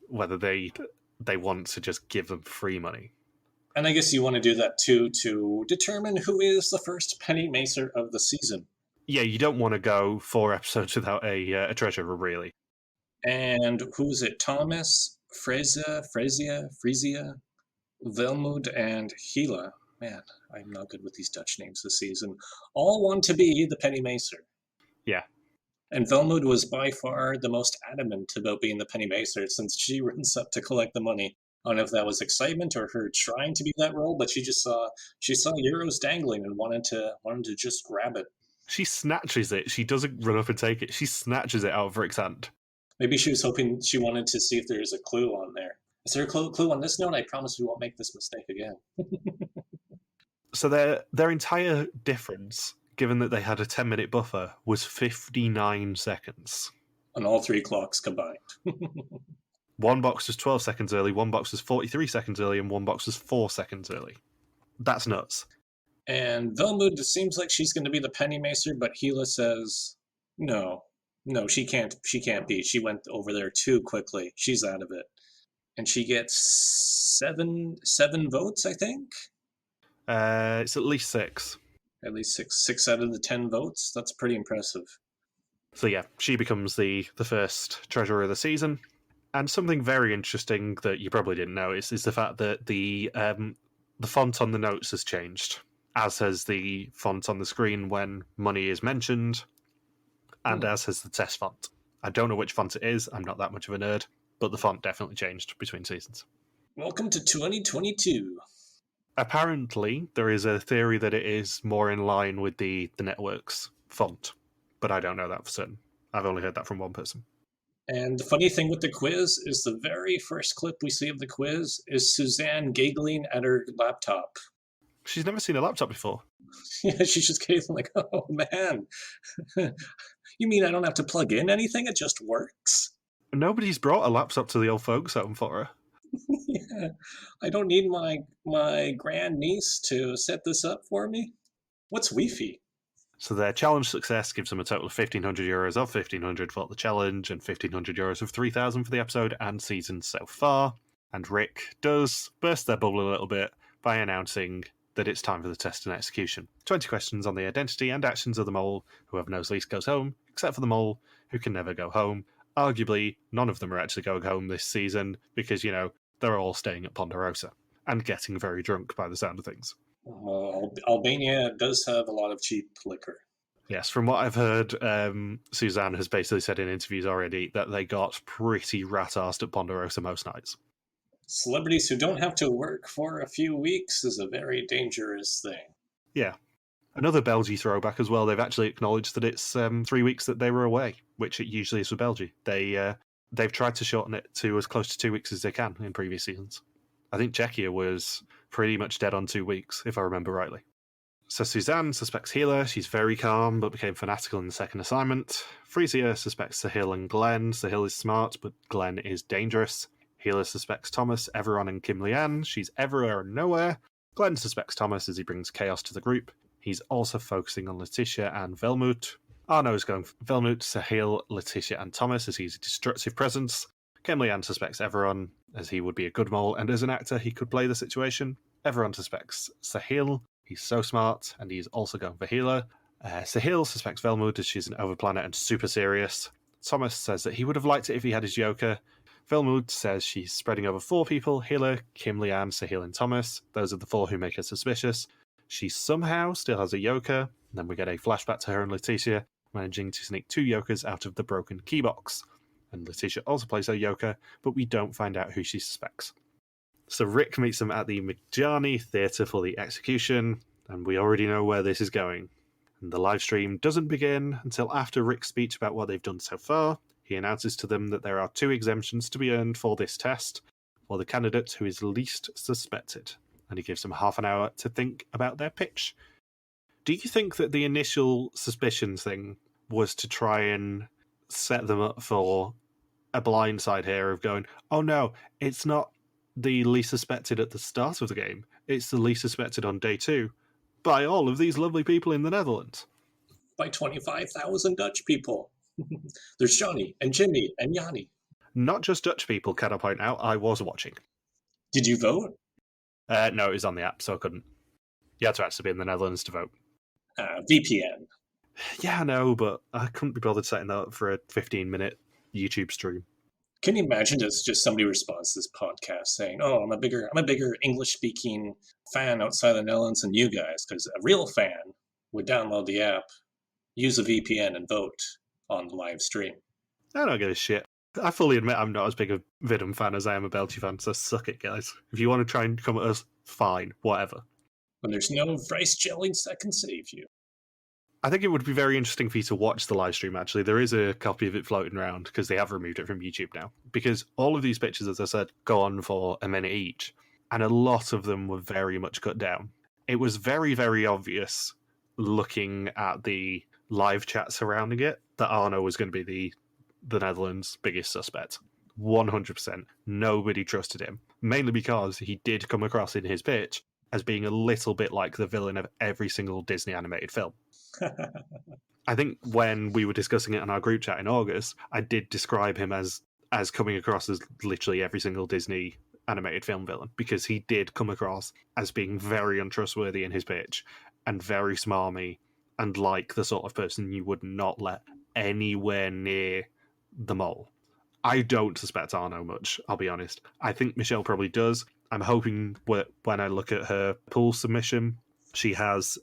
S1: they want to just give them free money.
S2: And I guess you want to do that too to determine who is the first penny macer of the season.
S1: Yeah, you don't want to go 4 episodes without a treasurer, really.
S2: And who's it? Thomas, Frezia, Velmoed, and Gila. Man, I'm not good with these Dutch names this season. All want to be the Penny Macer.
S1: Yeah.
S2: And Velmoed was by far the most adamant about being the Penny Macer since she runs up to collect the money. I don't know if that was excitement or her trying to be that role, but she saw euros dangling and wanted to just grab it.
S1: She snatches it. She doesn't run up and take it. She snatches it out of Rick's hand.
S2: Maybe she was hoping, she wanted to see if there's a clue on there. Is there a clue on this note? I promise we won't make this mistake again.
S1: So their entire difference, given that they had a 10-minute buffer, was 59 seconds.
S2: On all three clocks combined.
S1: One box was 12 seconds early, one box was 43 seconds early, and one box was 4 seconds early. That's nuts.
S2: And Velmood seems like she's going to be the Penny Macer, but Gila says, no, she can't be. She went over there too quickly. She's out of it. And she gets seven votes, I think?
S1: It's at least 6.
S2: At least six out of the 10 votes. That's pretty impressive.
S1: So yeah, she becomes the first treasurer of the season. And something very interesting that you probably didn't notice is the fact that the font on the notes has changed, as has the font on the screen when money is mentioned, and as has the test font. I don't know which font it is, I'm not that much of a nerd, but the font definitely changed between seasons.
S2: Welcome to 2022.
S1: Apparently, there is a theory that it is more in line with the network's font, but I don't know that for certain. I've only heard that from one person.
S2: And the funny thing with the quiz is the very first clip we see of the quiz is Suzanne giggling at her laptop.
S1: She's never seen a laptop before.
S2: Yeah, she's just giggling like, oh man. You mean I don't have to plug in anything? It just works?
S1: Nobody's brought a laptop to the old folks home for her.
S2: Yeah, I don't need my grandniece to set this up for me. What's Wi-Fi?
S1: So their challenge success gives them a total of €1,500 of 1,500 for the challenge and €1,500 of 3,000 for the episode and season so far. And Rick does burst their bubble a little bit by announcing that it's time for the test and execution. 20 questions on the identity and actions of the mole. Whoever knows least goes home, except for the mole, who can never go home. Arguably, none of them are actually going home this season because, they're all staying at Ponderosa and getting very drunk by the sound of things.
S2: Albania does have a lot of cheap liquor.
S1: Yes, from what I've heard, Suzanne has basically said in interviews already that they got pretty rat-arsed at Ponderosa most nights.
S2: Celebrities who don't have to work for a few weeks is a very dangerous thing.
S1: Yeah. Another Belgie throwback as well. They've actually acknowledged that it's 3 weeks that they were away, which it usually is for Belgie. They've tried to shorten it to as close to 2 weeks as they can in previous seasons. I think Czechia was pretty much dead on 2 weeks, if I remember rightly. So Suzanne suspects Gila. She's very calm, but became fanatical in the second assignment. Frisia suspects Sahil and Glenn. Sahil is smart, but Glenn is dangerous. Gila suspects Thomas, Everon, and Kim Lian. She's everywhere and nowhere. Glenn suspects Thomas as he brings chaos to the group. He's also focusing on Letitia and Velmoot. Arno is going for Velmoot, Sahil, Letitia, and Thomas as he's a destructive presence. Kim Lian suspects Everon as he would be a good mole, and as an actor he could play the situation. Everon suspects Sahil. He's so smart, and he's also going for Gila. Sahil suspects Velmoot as she's an overplanner and super serious. Thomas says that he would have liked it if he had his Joker. Velmoot says she's spreading over 4 people: Gila, Kim Lian, Sahil, and Thomas. Those are the 4 who make her suspicious. She somehow still has a Joker. And then we get a flashback to her and Letitia managing to sneak 2 Jokers out of the broken keybox. And Letitia also plays her Joker, but we don't find out who she suspects. So Rick meets them at the Mijani Theatre for the execution, and we already know where this is going. And the live stream doesn't begin until after Rick's speech about what they've done so far. He announces to them that there are 2 exemptions to be earned for this test for the candidate who is least suspected, and he gives them half an hour to think about their pitch. Do you think that the initial suspicions thing was to try and set them up for a blindside here of going, oh no, it's not the least suspected at the start of the game, it's the least suspected on day 2 by all of these lovely people in the Netherlands?
S2: By 25,000 Dutch people. There's Johnny and Jimmy and Yanni.
S1: Not just Dutch people, can I point out. I was watching.
S2: Did you vote?
S1: No, it was on the app, so I couldn't. You had to actually be in the Netherlands to vote.
S2: VPN.
S1: Yeah, I know, but I couldn't be bothered setting that up for a 15-minute YouTube stream.
S2: Can you imagine just somebody responds to this podcast saying, "Oh, I'm a bigger English speaking fan outside the Netherlands than you guys," because a real fan would download the app, use a VPN, and vote on the live stream.
S1: I don't give a shit. I fully admit I'm not as big a Vidum fan as I am a Belgian fan, so suck it, guys. If you want to try and come at us, fine, whatever.
S2: When there's no rice jellings that can save you.
S1: I think it would be very interesting for you to watch the live stream, actually. There is a copy of it floating around, because they have removed it from YouTube now. Because all of these pictures, as I said, go on for a minute each, and a lot of them were very much cut down. It was very, very obvious, looking at the live chat surrounding it, that Arno was going to be the Netherlands' biggest suspect. 100%. Nobody trusted him. Mainly because he did come across in his pitch as being a little bit like the villain of every single Disney animated film. I think when we were discussing it on our group chat in August, I did describe him as coming across as literally every single Disney animated film villain, because he did come across as being very untrustworthy in his pitch and very smarmy and like the sort of person you would not let anywhere near the mole. I don't suspect Arno much, I'll be honest. I think Michelle probably does. I'm hoping when I look at her pool submission, she has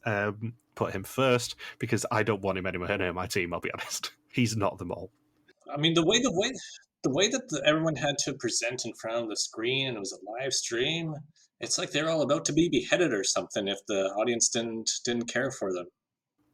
S1: put him first, because I don't want him anywhere near my team, I'll be honest. He's not the mole.
S2: I mean, the way that everyone had to present in front of the screen and it was a live stream, it's like they're all about to be beheaded or something if the audience didn't care for them.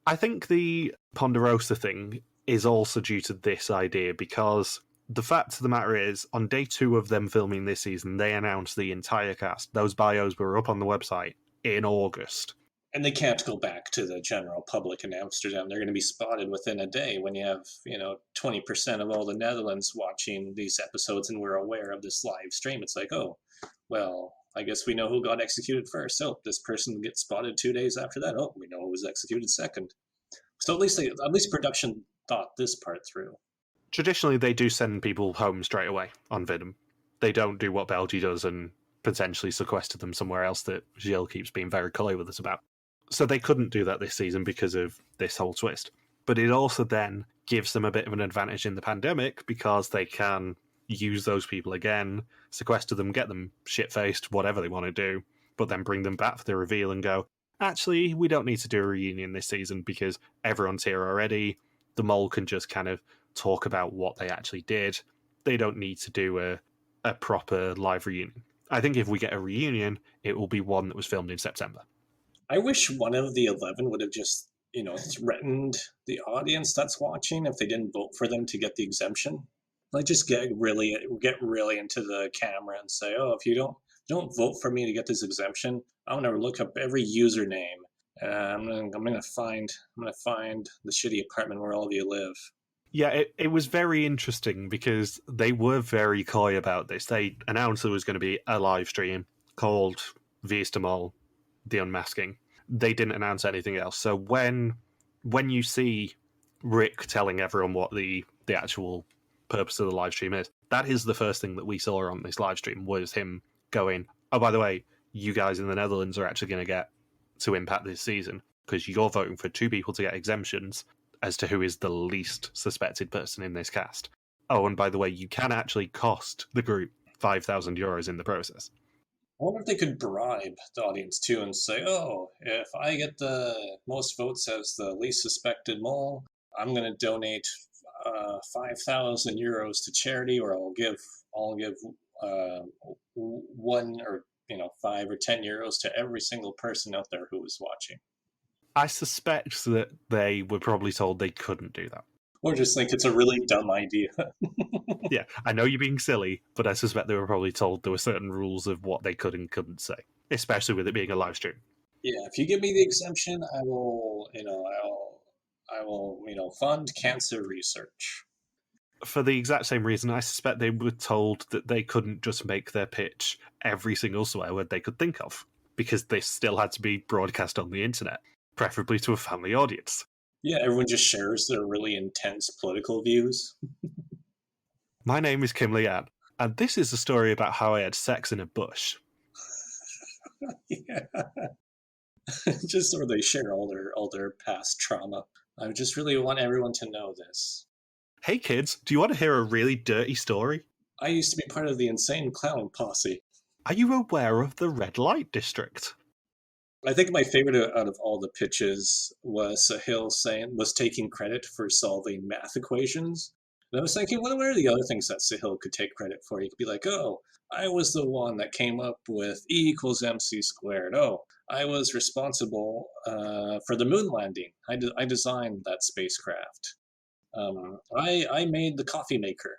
S1: I think the Ponderosa thing is also due to this idea, because the fact of the matter is, on day 2 of them filming this season, they announced the entire cast. Those bios were up on the website in August.
S2: And they can't go back to the general public in Amsterdam. They're going to be spotted within a day when you have, 20% of all the Netherlands watching these episodes and we're aware of this live stream. It's like, oh, well, I guess we know who got executed first. Oh, this person gets spotted 2 days after that. Oh, we know who was executed second. So at least production thought this part through.
S1: Traditionally, they do send people home straight away on Vidum. They don't do what Belgium does and potentially sequester them somewhere else that Gilles keeps being very coy with us about. So they couldn't do that this season because of this whole twist. But it also then gives them a bit of an advantage in the pandemic, because they can use those people again, sequester them, get them shit-faced, whatever they want to do, but then bring them back for the reveal and go, actually, we don't need to do a reunion this season because everyone's here already. The mole can just kind of talk about what they actually did. They don't need to do a proper live reunion. I think if we get a reunion, it will be one that was filmed in September.
S2: I wish one of the 11 would have just, threatened the audience that's watching if they didn't vote for them to get the exemption. Like, just get really into the camera and say, oh, if you don't vote for me to get this exemption, I'm gonna look up every username. I'm gonna find the shitty apartment where all of you live.
S1: Yeah, it was very interesting because they were very coy about this. They announced there was going to be a live stream called Vista Mall, The Unmasking. They didn't announce anything else. So when you see Rick telling everyone what the actual purpose of the live stream is, that is the first thing that we saw on this live stream, was him going, oh, by the way, you guys in the Netherlands are actually going to get to Impact this season because you're voting for 2 people to get exemptions as to who is the least suspected person in this cast. Oh, and by the way, you can actually cost the group €5,000 in the process.
S2: I wonder if they could bribe the audience too and say, oh, if I get the most votes as the least suspected mole, I'm going to donate €5,000 to charity, or I'll give 1 or 5 or 10 euros to every single person out there who was watching.
S1: I suspect that they were probably told they couldn't do that.
S2: Or just think it's a really dumb idea.
S1: Yeah, I know you're being silly, but I suspect they were probably told there were certain rules of what they could and couldn't say, especially with it being a live stream.
S2: Yeah, if you give me the exemption, I will fund cancer research.
S1: For the exact same reason, I suspect they were told that they couldn't just make their pitch every single swear word they could think of, because this still had to be broadcast on the internet, preferably to a family audience.
S2: Yeah, everyone just shares their really intense political views.
S1: My name is Kim Leanne, and this is a story about how I had sex in a bush.
S2: Yeah. Just where they share all their past trauma. I just really want everyone to know this.
S1: Hey kids, do you want to hear a really dirty story?
S2: I used to be part of the insane clown posse.
S1: Are you aware of the red light district?
S2: I think my favorite out of all the pitches was Sahil saying was taking credit for solving math equations. And I was thinking, what are the other things that Sahil could take credit for? He could be like, oh, I was the one that came up with E equals MC squared. Oh, I was responsible for the moon landing. I designed that spacecraft. I made the coffee maker.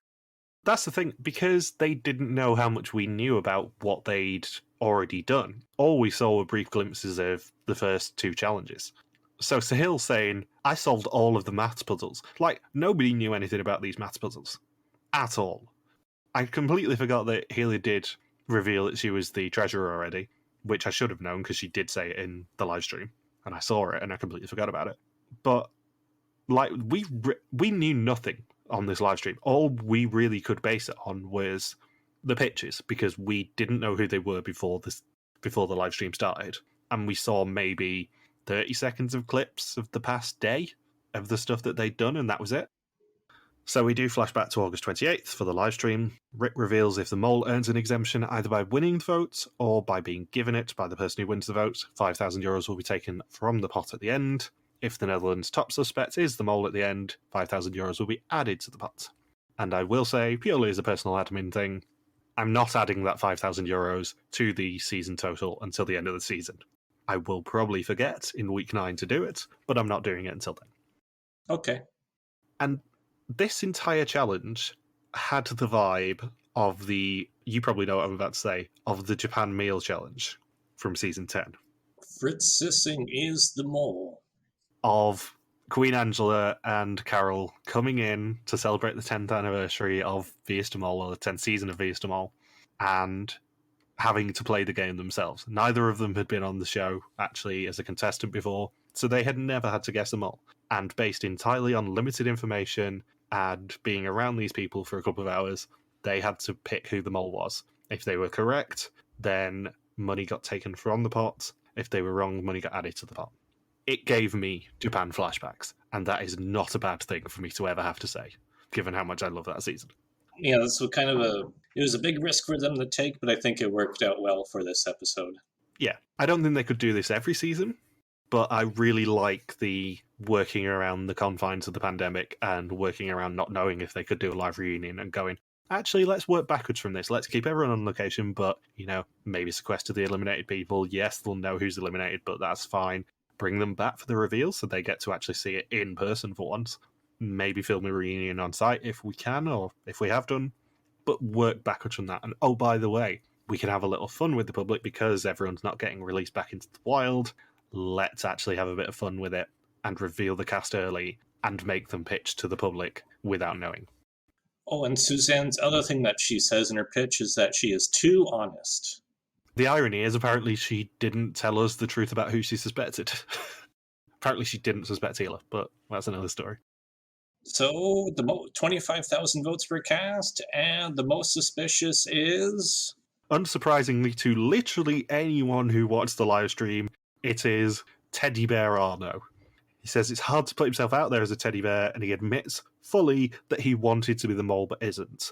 S1: That's the thing, because they didn't know how much we knew about what they'd already done. All we saw were brief glimpses of the first two challenges. So Sahil saying, I solved all of the maths puzzles. Like, nobody knew anything about these maths puzzles. At all. I completely forgot that Healy did reveal that she was the treasurer already, which I should have known because she did say it in the live stream, and I saw it and I completely forgot about it. But like we knew nothing on this live stream. All we really could base it on was the pitches, because we didn't know who they were before the live stream started, and we saw maybe 30 seconds of clips of the past day of the stuff that they'd done, and that was it. So we do flash back to August 28th for the live stream. Rick reveals if the mole earns an exemption either by winning the vote or by being given it by the person who wins the vote, €5,000 will be taken from the pot at the end. If the Netherlands' top suspect is the mole at the end, €5,000 will be added to the pot. And I will say, purely as a personal admin thing, I'm not adding that €5,000 to the season total until the end of the season. I will probably forget in week 9 to do it, but I'm not doing it until then.
S2: Okay.
S1: And this entire challenge had the vibe of you probably know what I'm about to say, of the Japan Meal Challenge from season 10.
S2: Fritz Sissing is the mole.
S1: Of Queen Angela and Carol coming in to celebrate the 10th anniversary of Viestamol, or the 10th season of Viestamol, and having to play the game themselves. Neither of them had been on the show, actually, as a contestant before, so they had never had to guess a mole. And based entirely on limited information and being around these people for a couple of hours, they had to pick who the mole was. If they were correct, then money got taken from the pot. If they were wrong, money got added to the pot. It gave me Japan flashbacks, and that is not a bad thing for me to ever have to say, given how much I love that season.
S2: Yeah, this was it was a big risk for them to take, but I think it worked out well for this episode.
S1: Yeah, I don't think they could do this every season, but I really like the working around the confines of the pandemic and working around not knowing if they could do a live reunion and going, actually, let's work backwards from this. Let's keep everyone on location, but, maybe sequester the eliminated people. Yes, they'll know who's eliminated, but that's fine. Bring them back for the reveal so they get to actually see it in person for once. Maybe film a reunion on site if we can, or if we have done, but work backwards from that. And oh, by the way, we can have a little fun with the public because everyone's not getting released back into the wild. Let's actually have a bit of fun with it and reveal the cast early and make them pitch to the public without knowing.
S2: Oh, and Suzanne's other thing that she says in her pitch is that she is too honest.
S1: The irony is apparently she didn't tell us the truth about who she suspected. Apparently she didn't suspect Hila, but that's another story.
S2: So, 25,000 votes per cast, and the most suspicious is...
S1: Unsurprisingly to literally anyone who watched the live stream, it is Teddy Bear Arno. He says it's hard to put himself out there as a teddy bear, and he admits fully that he wanted to be the mole but isn't.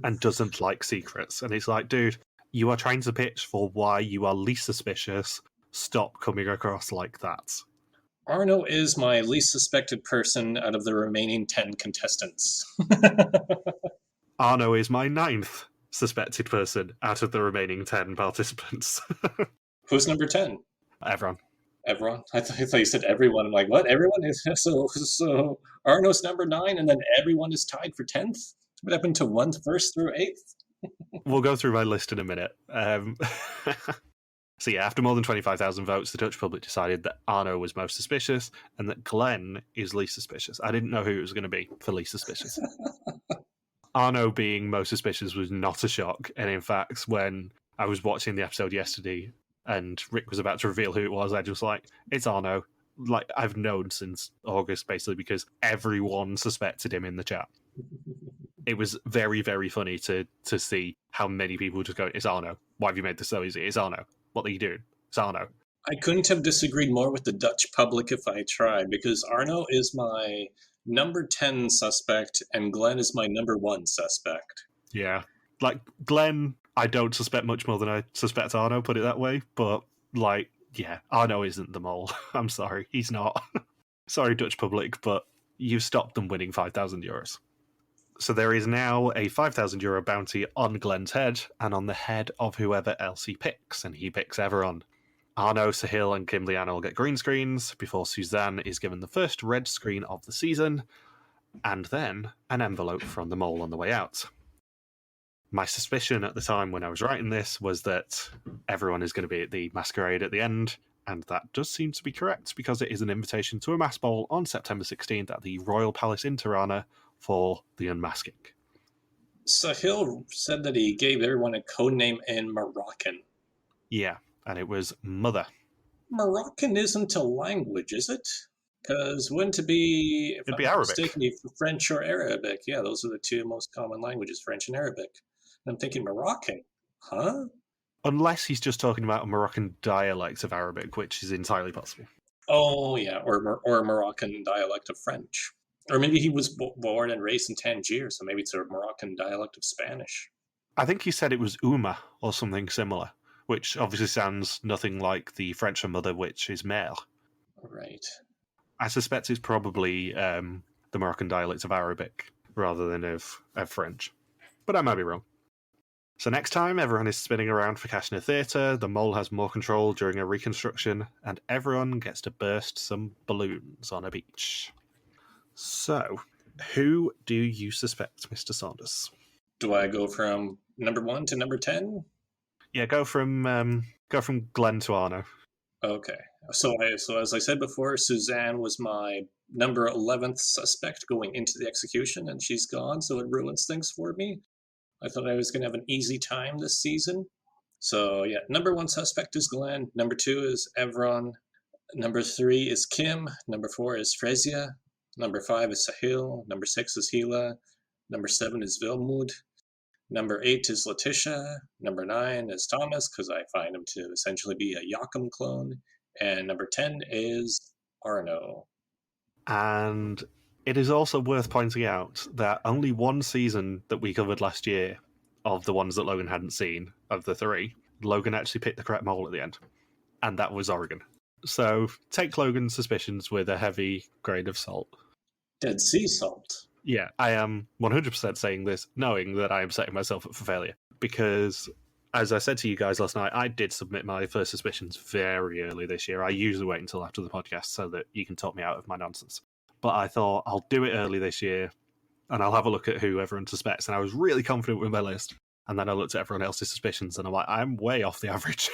S1: And doesn't like secrets. And it's like, dude, you are trying to pitch for why you are least suspicious. Stop coming across like that.
S2: Arno is my least suspected person out of the remaining 10 contestants.
S1: Arno is my 9th suspected person out of the remaining 10 participants.
S2: Who's number 10?
S1: Everyone.
S2: Everyone? I thought you said everyone. I'm like, what? Everyone is... So Arno's number 9, and then everyone is tied for 10th? What happened to 1st, 1st through 8th?
S1: We'll go through my list in a minute. So yeah, after more than 25,000 votes, the Dutch public decided that Arno was most suspicious and that Glenn is least suspicious. I didn't know who it was going to be for least suspicious. Arno being most suspicious was not a shock. And in fact, when I was watching the episode yesterday and Rick was about to reveal who it was, I just like, it's Arno. Like, I've known since August, basically, because everyone suspected him in the chat. It was very, very funny to see how many people just go, it's Arno. Why have you made this so easy? It's Arno. What are you doing? It's Arno.
S2: I couldn't have disagreed more with the Dutch public if I tried, because Arno is my number 10 suspect and Glenn is my number 1 suspect.
S1: Yeah. Like, Glenn, I don't suspect much more than I suspect Arno, put it that way. But, like, yeah, Arno isn't the mole. I'm sorry, he's not. Sorry, Dutch public, but you've stopped them winning €5,000. So there is now a €5,000 bounty on Glenn's head and on the head of whoever else he picks, and he picks everyone. Arno, Sahil, and Kim Lian all get green screens before Suzanne is given the first red screen of the season, and then an envelope from the mole on the way out. My suspicion at the time when I was writing this was that everyone is going to be at the masquerade at the end, and that does seem to be correct because it is an invitation to a mass ball on September 16th at the Royal Palace in Tirana for the unmasking.
S2: Sahil said that he gave everyone a code name in Moroccan.
S1: Yeah, and it was Mother.
S2: Moroccan isn't a language, is it? Because wouldn't it be, if
S1: It'd
S2: I'm
S1: be
S2: not
S1: Arabic.
S2: mistaken, French or Arabic? Yeah, those are the two most common languages, French and Arabic. And I'm thinking Moroccan. Huh?
S1: Unless he's just talking about a Moroccan dialect of Arabic, which is entirely possible.
S2: Oh, yeah, or a Moroccan dialect of French. Or maybe he was born and raised in Tangier, so maybe it's a Moroccan dialect of Spanish.
S1: I think he said it was Uma or something similar, which obviously sounds nothing like the French for mother, which is mère.
S2: Right.
S1: I suspect it's probably the Moroccan dialect of Arabic rather than of French. But I might be wrong. So next time, everyone is spinning around for cash in a theatre, the mole has more control during a reconstruction, and everyone gets to burst some balloons on a beach. So, who do you suspect, Mr. Saunders?
S2: Do I go from number 1 to number 10?
S1: Yeah, go from Glenn to Arno.
S2: Okay. So as I said before, Suzanne was my number 11th suspect going into the execution, and she's gone, so it ruins things for me. I thought I was going to have an easy time this season. So yeah, number 1 suspect is Glenn. Number 2 is Evron. Number 3 is Kim. Number 4 is Frezia. Number 5 is Sahil. Number 6 is Hila. Number 7 is Vilmud. Number 8 is Letitia. Number 9 is Thomas, because I find him to essentially be a Yakum clone. And number 10 is Arno.
S1: And it is also worth pointing out that only one season that we covered last year of the ones that Logan hadn't seen, of the 3, Logan actually picked the correct mole at the end. And that was Oregon. So take Logan's suspicions with a heavy grain of salt.
S2: Dead Sea Salt.
S1: Yeah, I am 100% saying this knowing that I am setting myself up for failure. Because, as I said to you guys last night, I did submit my first suspicions very early this year. I usually wait until after the podcast so that you can talk me out of my nonsense. But I thought I'll do it early this year and I'll have a look at who everyone suspects. And I was really confident with my list. And then I looked at everyone else's suspicions and I'm like, I'm way off the average.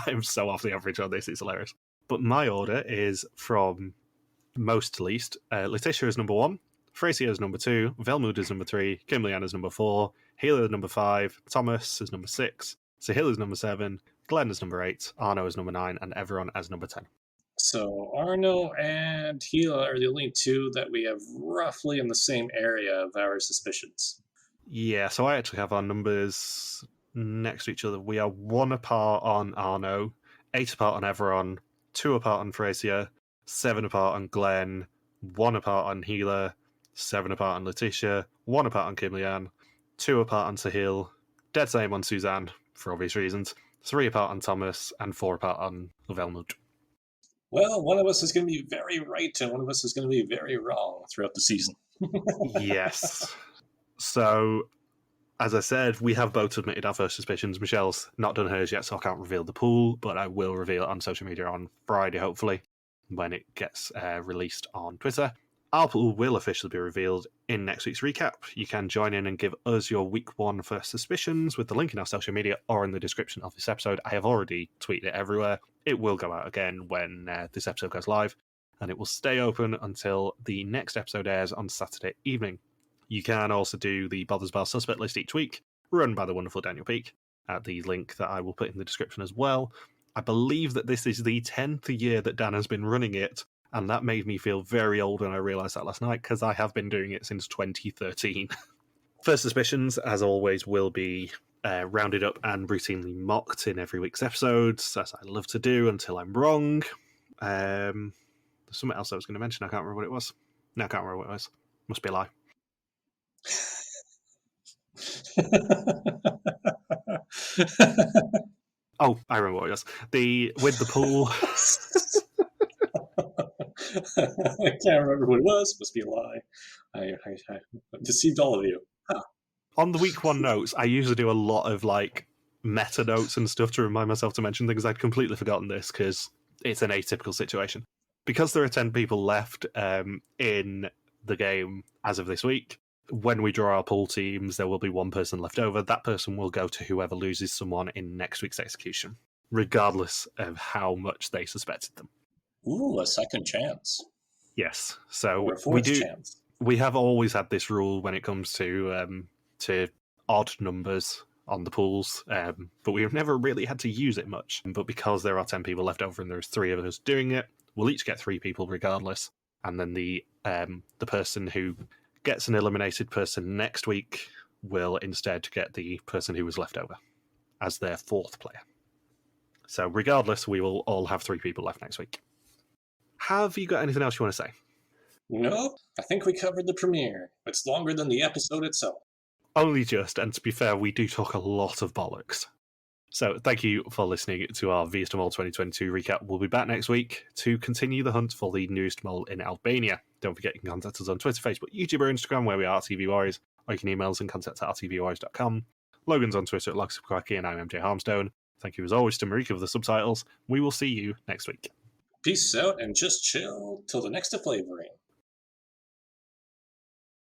S1: I'm so off the average on this, it's hilarious. But my order is from most to least. Letitia is number 1, Frasier is number 2, Velmood is number 3, Kim Lian is number 4, Healer is number 5, Thomas is number 6, Sahil is number 7, Glenn is number 8, Arno is number 9, and everyone as number 10.
S2: So Arno and Hila are the only 2 that we have roughly in the same area of our suspicions.
S1: Yeah, so I actually have our numbers next to each other. We are 1 apart on Arno, 8 apart on Everon, 2 apart on Frasier, 7 apart on Glenn, 1 apart on Healer, 7 apart on Letitia, 1 apart on Kim Lian, 2 apart on Sahil, dead same on Suzanne, for obvious reasons, 3 apart on Thomas, and 4 apart on Velmud.
S2: Well, one of us is going to be very right and one of us is going to be very wrong throughout the season.
S1: Yes. So, as I said, we have both submitted our first suspicions. Michelle's not done hers yet, so I can't reveal the pool, but I will reveal it on social media on Friday, hopefully, when it gets released on Twitter. Our pool will officially be revealed in next week's recap. You can join in and give us your week 1 first suspicions with the link in our social media or in the description of this episode. I have already tweeted it everywhere. It will go out again when this episode goes live, and it will stay open until the next episode airs on Saturday evening. You can also do the Bothers Bar suspect list each week, run by the wonderful Daniel Peake, at the link that I will put in the description as well. I believe that this is the 10th year that Dan has been running it, and that made me feel very old when I realised that last night, because I have been doing it since 2013. First suspicions, as always, will be rounded up and routinely mocked in every week's episodes, as I love to do until I'm wrong. There's something else I was going to mention. I can't remember what it was. No, I can't remember what it was. Must be a lie. Oh, I remember what it was. With the pool.
S2: I can't remember who it was. Must be a lie. I deceived all of you. Huh.
S1: On the week one notes, I usually do a lot of like meta notes and stuff to remind myself to mention things. I'd completely forgotten this because it's an atypical situation. Because there are 10 people left in the game as of this week, when we draw our pool teams, there will be one person left over. That person will go to whoever loses someone in next week's execution, regardless of how much they suspected them.
S2: Ooh, a second chance.
S1: Yes. So
S2: or a fourth chance.
S1: We have always had this rule when it comes to odd numbers on the pools, but we've never really had to use it much. But because there are 10 people left over and there's 3 of us doing it, we'll each get 3 people regardless. And then the person who gets an eliminated person next week will instead get the person who was left over as their 4th player. So regardless, we will all have 3 people left next week. Have you got anything else you want to say?
S2: Nope. I think we covered the premiere. It's longer than the episode itself.
S1: Only just, and to be fair, we do talk a lot of bollocks. So thank you for listening to our Viest Mall 2022 recap. We'll be back next week to continue the hunt for the newest mole in Albania. Don't forget you can contact us on Twitter, Facebook, YouTube, or Instagram, where we are RTV Warriors, or you can email us and contact at rtvwarriors.com. Logan's on Twitter at LogsofQuacky, and I'm MJ Harmstone. Thank you as always to Marieke for the subtitles. We will see you next week.
S2: Peace out and just chill till the next flavoring.